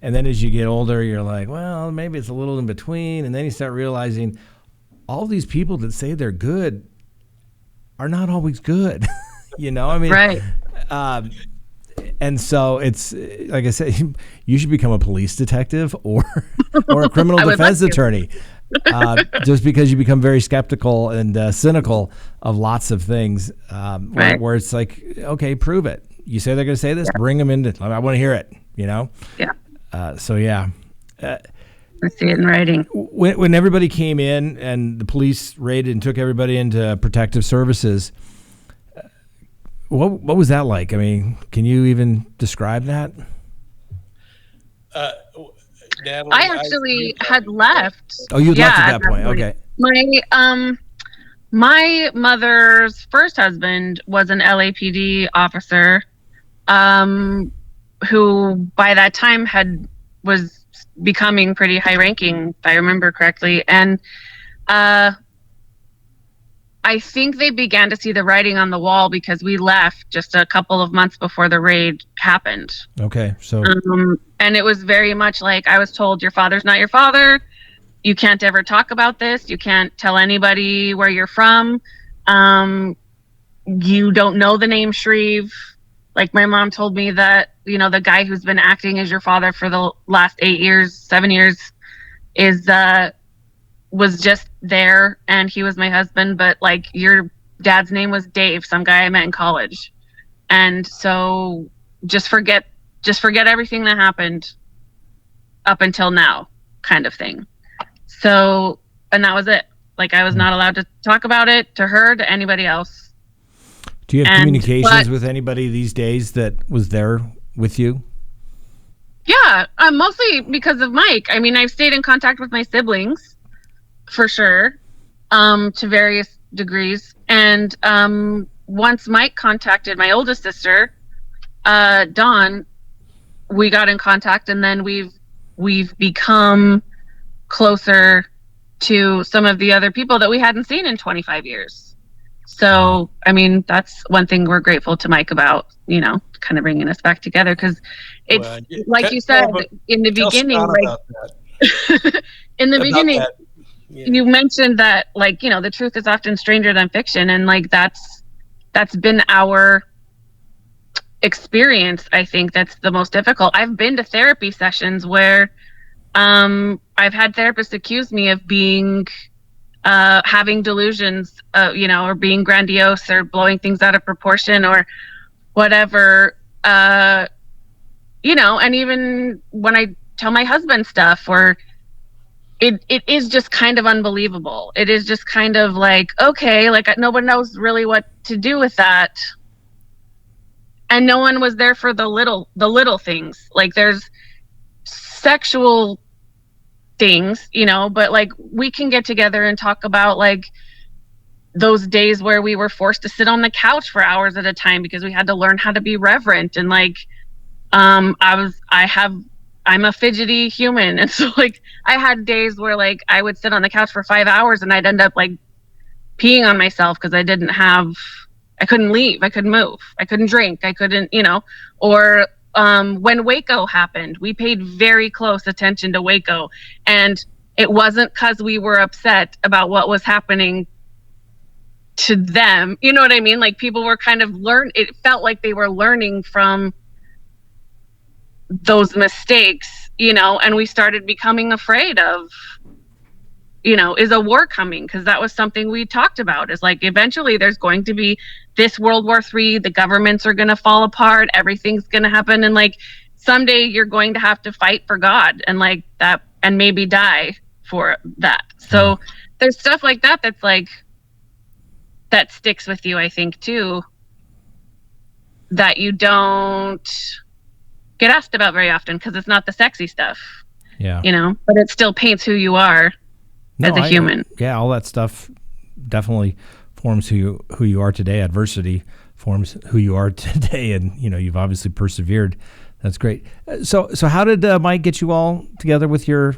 A: And then as you get older, you're like, well, maybe it's a little in between. And then you start realizing all these people that say they're good are not always good.
C: Right.
A: And so it's, like I said, you should become a police detective or a criminal defense attorney. Just because you become very skeptical and cynical of lots of things,
C: right.
A: where it's like, okay, prove it. You say they're going to say this, bring them in. I want to hear it,
C: Yeah.
A: So yeah.
C: I see it in writing.
A: When everybody came in and the police raided and took everybody into protective services, what was that like? I mean, can you even describe that?
B: Natalie,
C: I actually had left.
A: Oh, you left at that point. Okay.
C: My mother's first husband was an LAPD officer, who by that time was becoming pretty high ranking, if I remember correctly. And I think they began to see the writing on the wall because we left just a couple of months before the raid happened.
A: Okay. So
C: and it was very much like I was told, your father's not your father. You can't ever talk about this. You can't tell anybody where you're from. You don't know the name Shreve. Like my mom told me that, the guy who's been acting as your father for the last 7 years was just there and he was my husband, but like your dad's name was Dave, some guy I met in college. And so just forget everything that happened up until now, kind of thing. So, and that was it. Like I was not allowed to talk about it to her, to anybody else.
A: Do you have communications with anybody these days that was there with you?
C: Yeah, mostly because of Mike. I mean, I've stayed in contact with my siblings for sure, to various degrees. And once Mike contacted my oldest sister, Dawn, we got in contact, and then we've become closer to some of the other people that we hadn't seen in 25 years. So, I mean, that's one thing we're grateful to Mike about, kind of bringing us back together. Because it's like you said in the beginning,
B: in the beginning,
C: you mentioned that, like, the truth is often stranger than fiction, and like that's been our experience. I think that's the most difficult. I've been to therapy sessions where I've had therapists accuse me of being having delusions, or being grandiose or blowing things out of proportion or whatever, and even when I tell my husband stuff, or it is just kind of unbelievable. It is just kind of like, okay, like no one knows really what to do with that. And no one was there for the little things. Like there's sexual things, but like we can get together and talk about like those days where we were forced to sit on the couch for hours at a time because we had to learn how to be reverent. And like I'm a fidgety human, and so like I had days where like I would sit on the couch for 5 hours and I'd end up like peeing on myself because I couldn't leave, I couldn't move, I couldn't drink, I couldn't, or when Waco happened, we paid very close attention to Waco, and it wasn't because we were upset about what was happening to them. You know what I mean? Like people were kind of it felt like they were learning from those mistakes, and we started becoming afraid of, is a war coming? Because that was something we talked about, is like eventually there's going to be this World War III, the governments are going to fall apart, everything's going to happen, and like someday you're going to have to fight for God and like that, and maybe die for that. So there's stuff like that that's like that sticks with you, I think, too, that you don't get asked about very often because it's not the sexy stuff. But it still paints who you are as a human.
A: All that stuff definitely forms who you are today. Adversity forms who you are today, and you've obviously persevered. That's great. So how did Mike get you all together with your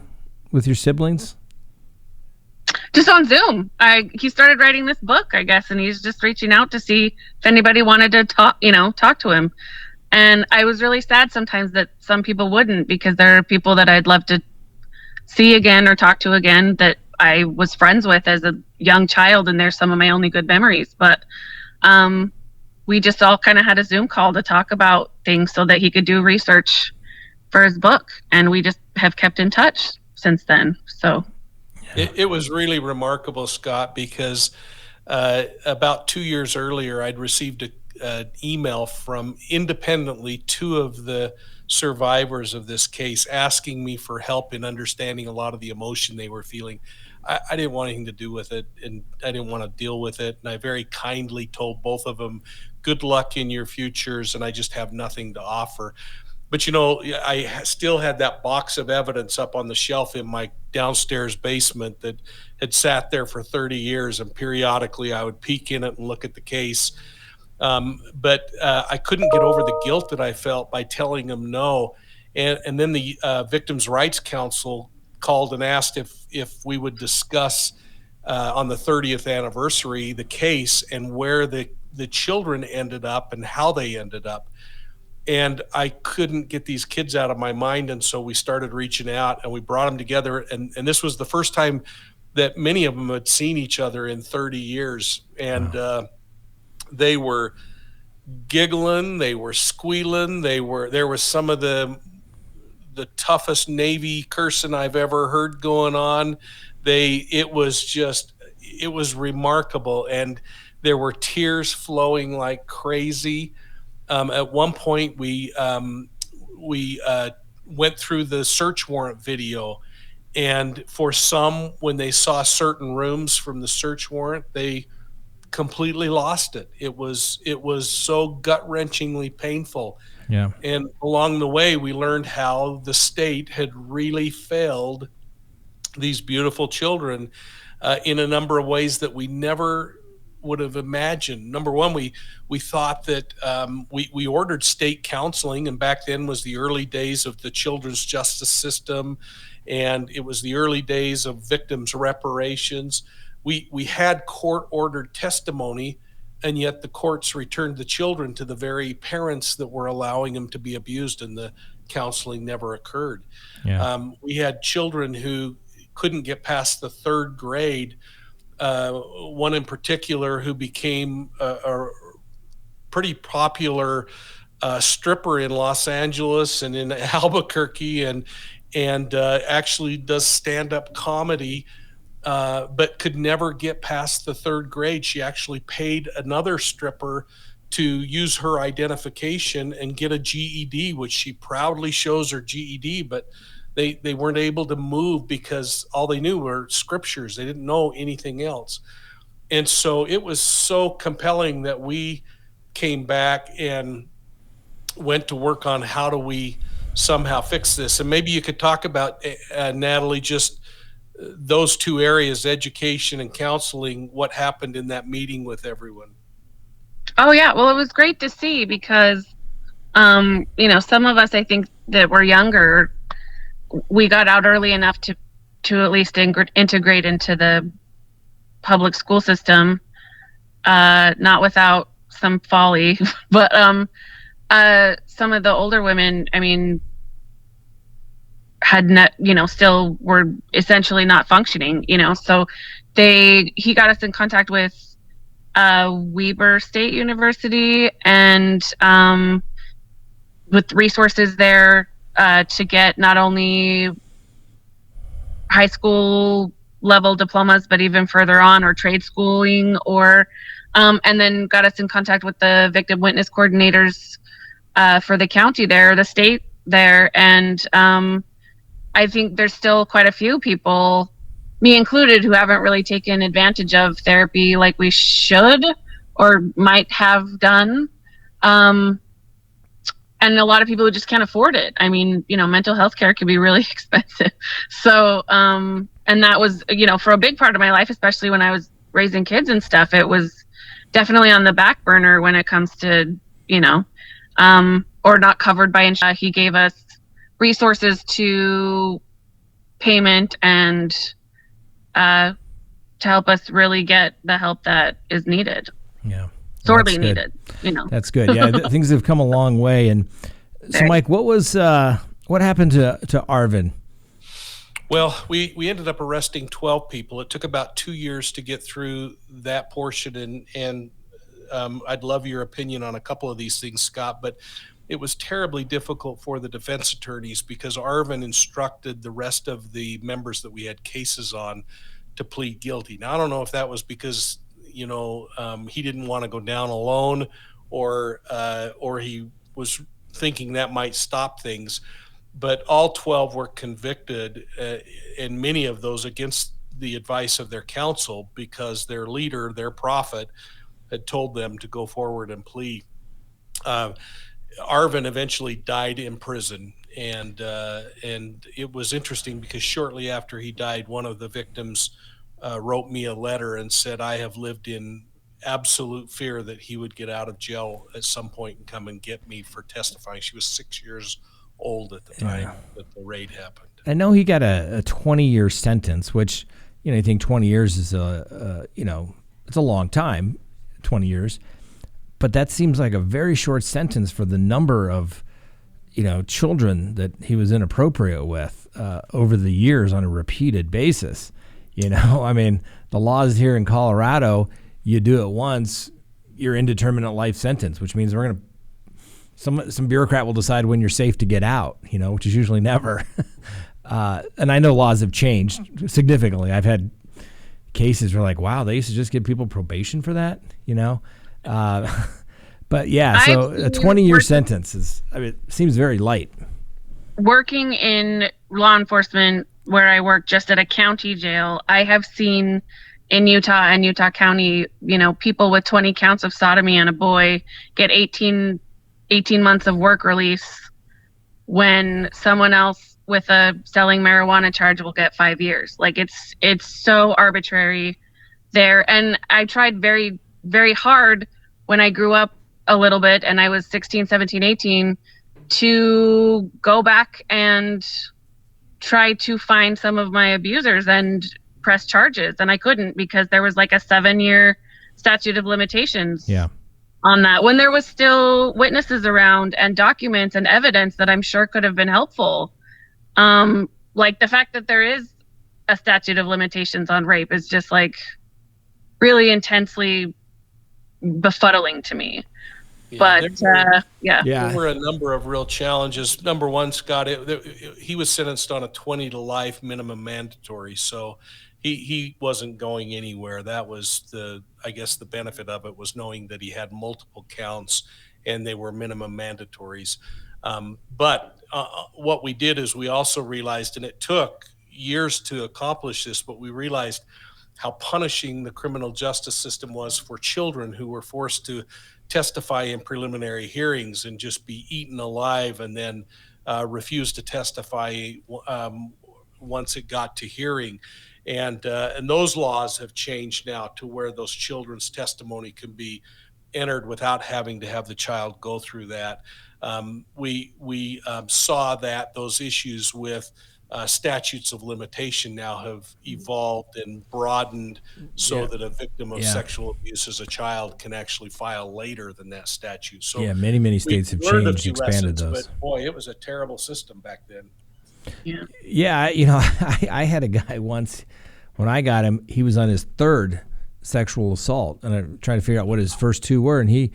A: siblings?
C: Just on Zoom. He started writing this book, I guess, and he's just reaching out to see if anybody wanted to talk to him. And I was really sad sometimes that some people wouldn't, because there are people that I'd love to see again or talk to again that I was friends with as a young child, and they're some of my only good memories. But we just all kind of had a Zoom call to talk about things so that he could do research for his book, and we just have kept in touch since then. So
B: it was really remarkable, Scott, because about 2 years earlier, I'd received an email from independently two of the survivors of this case asking me for help in understanding a lot of the emotion they were feeling. I didn't want anything to do with it, and I didn't want to deal with it. And I very kindly told both of them, good luck in your futures, and I just have nothing to offer. But, I still had that box of evidence up on the shelf in my downstairs basement that had sat there for 30 years, and periodically I would peek in it and look at the case. But I couldn't get over the guilt that I felt by telling them no. And then the Victims' Rights Council called and asked if we would discuss on the 30th anniversary the case and where the children ended up and how they ended up. And I couldn't get these kids out of my mind. And so we started reaching out and we brought them together. And this was the first time that many of them had seen each other in 30 years. And they were giggling, they were squealing, there was some of the toughest Navy cursing I've ever heard going on. It was remarkable. And there were tears flowing like crazy. At one point, we went through the search warrant video, and for some, when they saw certain rooms from the search warrant, they completely lost it. It was so gut-wrenchingly painful.
A: Yeah.
B: And along the way, we learned how the state had really failed these beautiful children in a number of ways that we never would have imagined. Number one, we thought that we ordered state counseling, and back then was the early days of the children's justice system, and it was the early days of victims' reparations. We had court-ordered testimony, and yet the courts returned the children to the very parents that were allowing them to be abused, and the counseling never occurred.
A: Yeah.
B: We had children who couldn't get past the third grade. One in particular who became a pretty popular stripper in Los Angeles and in Albuquerque, and actually does stand-up comedy, but could never get past the third grade. She actually paid another stripper to use her identification and get a GED, which she proudly shows her GED, but they weren't able to move because all they knew were scriptures. They didn't know anything else. And so it was so compelling that we came back and went to work on how do we somehow fix this. And maybe you could talk about, Natalie, just those two areas, education and counseling, what happened in that meeting with everyone.
C: Oh yeah, well, it was great to see because, some of us, I think that were younger, we got out early enough to at least integrate into the public school system, not without some folly, but some of the older women, I mean, had not, still were essentially not functioning, so he got us in contact with Weber State University and with resources there to get not only high school level diplomas, but even further on, or trade schooling, or and then got us in contact with the victim witness coordinators for the county there, the state there. And I think there's still quite a few people, me included, who haven't really taken advantage of therapy like we should or might have done. And a lot of people who just can't afford it. I mean, mental health care can be really expensive. So, and that was, for a big part of my life, especially when I was raising kids and stuff, it was definitely on the back burner when it comes to, or not covered by insurance. He gave us resources to payment and to help us really get the help that is needed.
A: Yeah.
C: Sorely needed,
A: That's good. Yeah, things have come a long way. And so, Mike, what happened to Arvind?
B: Well, we ended up arresting 12 people. It took about 2 years to get through that portion, and I'd love your opinion on a couple of these things, Scott, but it was terribly difficult for the defense attorneys because Arvind instructed the rest of the members that we had cases on to plead guilty. Now, I don't know if that was because he didn't want to go down alone, or he was thinking that might stop things. But all 12 were convicted, and many of those against the advice of their counsel, because their leader, their prophet, had told them to go forward and plead. Arvind eventually died in prison, and it was interesting because shortly after he died, one of the victims wrote me a letter and said, I have lived in absolute fear that he would get out of jail at some point and come and get me for testifying. She was 6 years old at the time that the raid happened.
A: I know he got a 20-year sentence, which, I think 20 years is it's a long time, 20 years. But that seems like a very short sentence for the number of, children that he was inappropriate with over the years on a repeated basis. I mean, the laws here in Colorado, you do it once, you're indeterminate life sentence, which means some bureaucrat will decide when you're safe to get out, which is usually never. And I know laws have changed significantly. I've had cases where wow, they used to just give people probation for that, but yeah, so a 20-year sentence seems very light.
C: Working in law enforcement, where I work just at a county jail, I have seen in Utah and Utah County, people with 20 counts of sodomy on a boy get 18 months of work release, when someone else with a selling marijuana charge will get 5 years. It's so arbitrary there. And I tried very, very hard when I grew up a little bit and I was 16, 17, 18 to go back and try to find some of my abusers and press charges. And I couldn't, because there was a 7-year statute of limitations on that, when there was still witnesses around and documents and evidence that I'm sure could have been helpful. The fact that there is a statute of limitations on rape is just like really intensely befuddling to me. But
B: there were a number of real challenges. Number one, Scott, he was sentenced on a 20 to life minimum mandatory, so he wasn't going anywhere. That was I guess the benefit of it was knowing that he had multiple counts and they were minimum mandatories. But what we did is we also realized, and it took years to accomplish this, but we realized how punishing the criminal justice system was for children who were forced to testify in preliminary hearings and just be eaten alive and then refuse to testify once it got to hearing. And those laws have changed now to where those children's testimony can be entered without having to have the child go through that. We saw that those issues with statutes of limitation now have evolved and broadened so that a victim of sexual abuse as a child can actually file later than that statute. So
A: many states have changed, expanded those.
B: But boy, it was a terrible system back then.
A: Yeah, I had a guy once, when I got him, he was on his third sexual assault, and I'm trying to figure out what his first two were, and he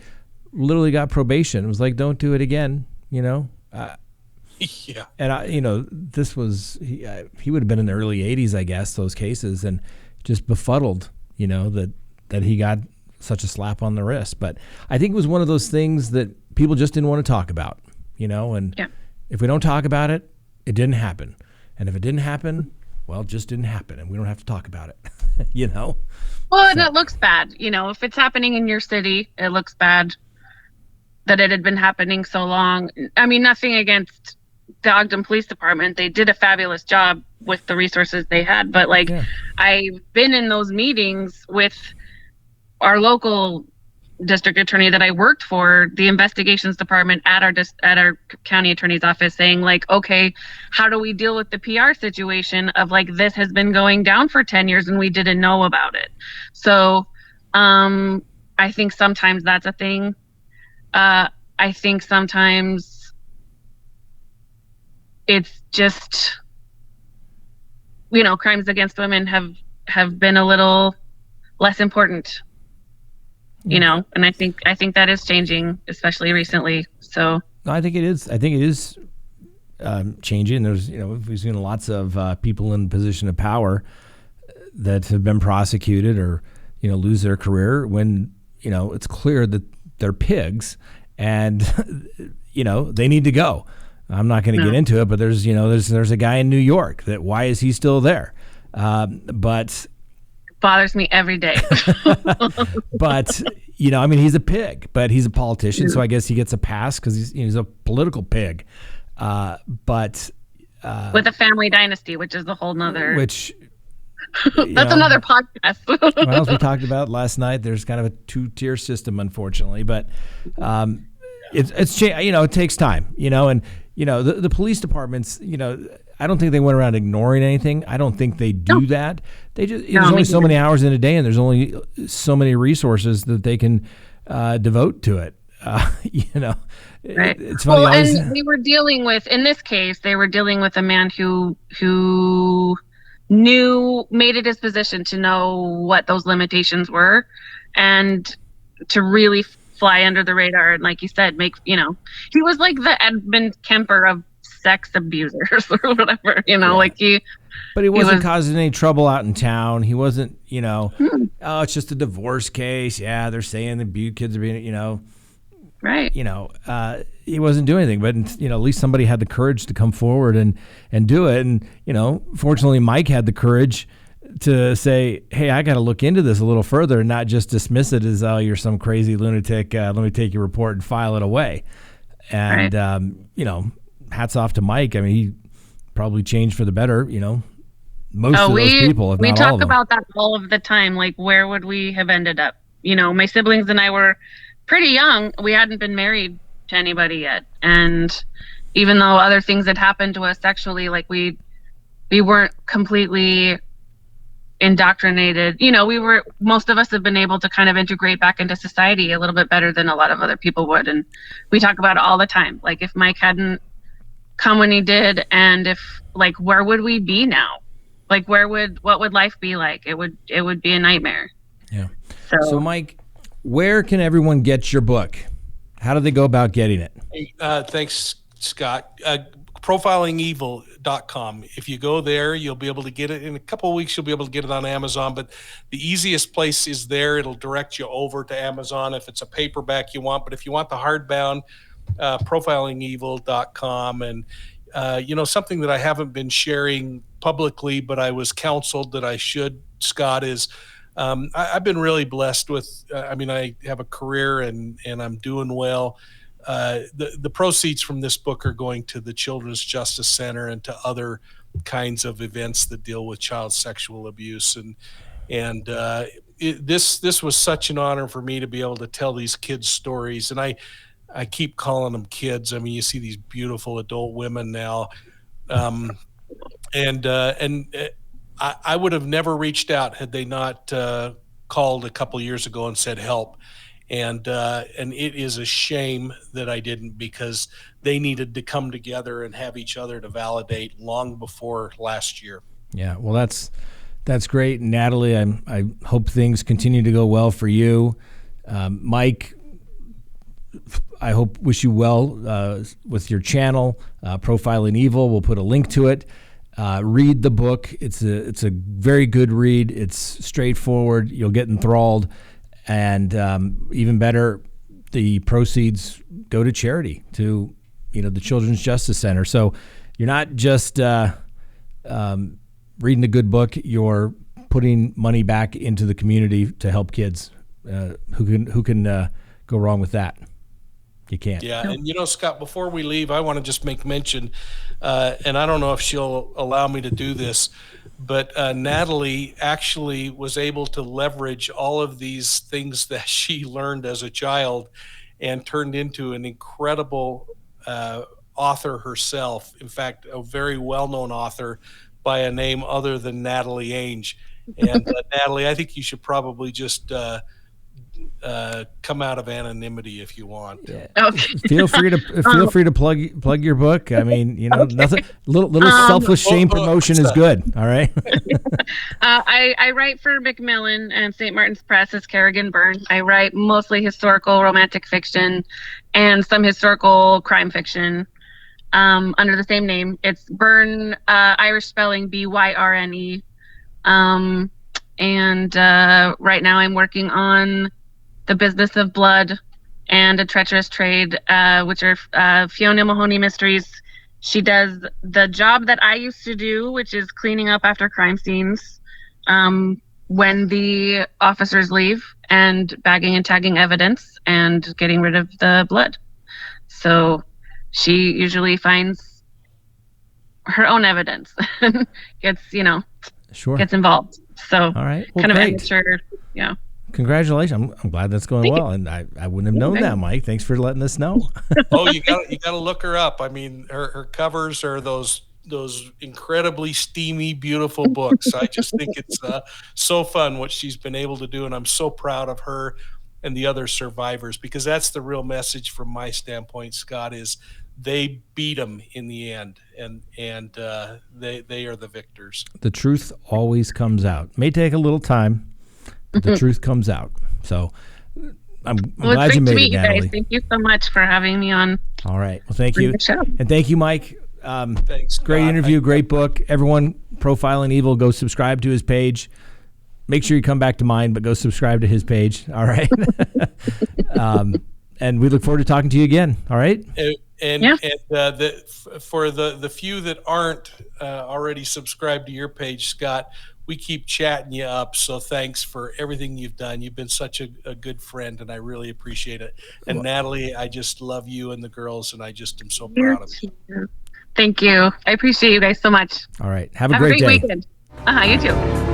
A: literally got probation. It was like, don't do it again,
B: Yeah.
A: And this was, he would have been in the early 80s, I guess, those cases, and just befuddled, that he got such a slap on the wrist. But I think it was one of those things that people just didn't want to talk about, and if we don't talk about it, it didn't happen. And if it didn't happen, well, it just didn't happen, and we don't have to talk about it,
C: Well, and it looks bad, if it's happening in your city, it looks bad that it had been happening so long. I mean, nothing against the Ogden Police Department. They did a fabulous job with the resources they had, but I've been in those meetings with our local district attorney that I worked for, the investigations department at our county attorney's office, saying okay, how do we deal with the PR situation of this has been going down for 10 years and we didn't know about it. So I think sometimes that's a thing. I think sometimes it's just, crimes against women have been a little less important, and I think that is changing, especially recently. So
A: I think it is. I think it is changing. There's, we've seen lots of people in position of power that have been prosecuted or, lose their career when, it's clear that they're pigs and, they need to go. I'm not going to get into it, but there's a guy in New York that, why is he still there? But
C: bothers me every day.
A: But, he's a pig, but he's a politician. So I guess he gets a pass because he's a political pig. But
C: with a family dynasty, which is a whole nother,
A: that's
C: another podcast.
A: Well, as we talked about last night, there's kind of a 2-tier system, unfortunately, but it takes time, and the police departments, I don't think they went around ignoring anything. I don't think they do that. They just there's only so many hours in a day, and there's only so many resources that they can devote to it.
C: Right.
A: It's funny.
C: And they were dealing with, in this case, a man who made it his position to know what those limitations were, and to really fly under the radar, and like you said, he was like the Edmund Kemper of sex abusers or whatever,
A: but he wasn't causing any trouble out in town. He wasn't, oh, it's just a divorce case. Yeah, they're saying the kids are being,
C: right.
A: He wasn't doing anything, but at least somebody had the courage to come forward and do it. And, fortunately Mike had the courage to say, hey, I got to look into this a little further and not just dismiss it as, oh, you're some crazy lunatic. Let me take your report and file it away. And, right. Hats off to Mike. I mean, he probably changed for the better, most of those people, if not all of them.
C: We talk about that all of the time. Where would we have ended up? My siblings and I were pretty young. We hadn't been married to anybody yet. And even though other things had happened to us sexually, we weren't completely indoctrinated. Most of us have been able to kind of integrate back into society a little bit better than a lot of other people would. And we talk about it all the time. If Mike hadn't come when he did, and if where would we be now? Like, what would life be like? It would be a nightmare.
A: Yeah. So Mike, where can everyone get your book? How do they go about getting it?
B: Thanks, Scott. Profilingevil.com. If you go there, you'll be able to get it in a couple of weeks. You'll be able to get it on Amazon, but the easiest place is there. It'll direct you over to Amazon if it's a paperback you want. But if you want the hardbound, profilingevil.com. And something that I haven't been sharing publicly, but I was counseled that I should, Scott, is I've been really blessed with. I have a career and I'm doing well. The proceeds from this book are going to the Children's Justice Center and to other kinds of events that deal with child sexual abuse. This was such an honor for me to be able to tell these kids' stories. And I keep calling them kids. I mean, you see these beautiful adult women now. I would have never reached out had they not called a couple years ago and said help. And it is a shame that I didn't, because they needed to come together and have each other to validate long before last year.
A: Yeah, well, that's great, Natalie. I hope things continue to go well for you, Mike. I wish you well with your channel, Profiling Evil. We'll put a link to it. Read the book. It's a very good read. It's straightforward. You'll get enthralled. And even better, the proceeds go to charity, to the Children's Justice Center. So you're not just reading a good book; you're putting money back into the community to help kids. Who can go wrong with that? You can't.
B: Yeah, and Scott, before we leave, I want to just make mention, and I don't know if she'll allow me to do this, but Natalie actually was able to leverage all of these things that she learned as a child and turned into an incredible author herself. In fact, a very well-known author by a name other than Natalie Ainge. And Natalie, I think you should probably just come out of anonymity if you want.
A: Yeah. Okay. Feel free to plug your book. I mean, nothing. Little selfless shame promotion is good. All right.
C: I write for Macmillan and St. Martin's Press as Kerrigan Byrne. I write mostly historical romantic fiction and some historical crime fiction under the same name. It's Byrne, Irish spelling Byrne. And right now I'm working on The Business of Blood and A Treacherous Trade, which are Fiona Mahoney mysteries. She does the job that I used to do, which is cleaning up after crime scenes when the officers leave, and bagging and tagging evidence and getting rid of the blood. So she usually finds her own evidence, gets involved. So
A: all right. Well,
C: kind
A: great.
C: of amateur, yeah.
A: Congratulations! I'm glad that's going well, and I wouldn't have known that, Mike. Thanks for letting us know.
B: Oh, you got to look her up. I mean, her covers are those incredibly steamy, beautiful books. I just think it's so fun what she's been able to do, and I'm so proud of her and the other survivors, because that's the real message from my standpoint, Scott, is they beat them in the end, and they are the victors.
A: The truth always comes out. May take a little time, but the truth comes out. So I'm glad you made it, Natalie.
C: Guys. Thank you so much for having me on.
A: All right. Well, thank you. And thank you, Mike.
B: Thanks.
A: Great interview, great book. Everyone, Profiling Evil, go subscribe to his page. Make sure you come back to mine, but go subscribe to his page. All right. And we look forward to talking to you again. All right.
B: For the few that aren't already subscribed to your page, Scott, we keep chatting you up. So thanks for everything you've done. You've been such a good friend, and I really appreciate it. And Natalie, I just love you and the girls, and I just am so proud of you.
C: Thank you. I appreciate you guys so much.
A: All right. Have a great day.
C: Weekend. You too.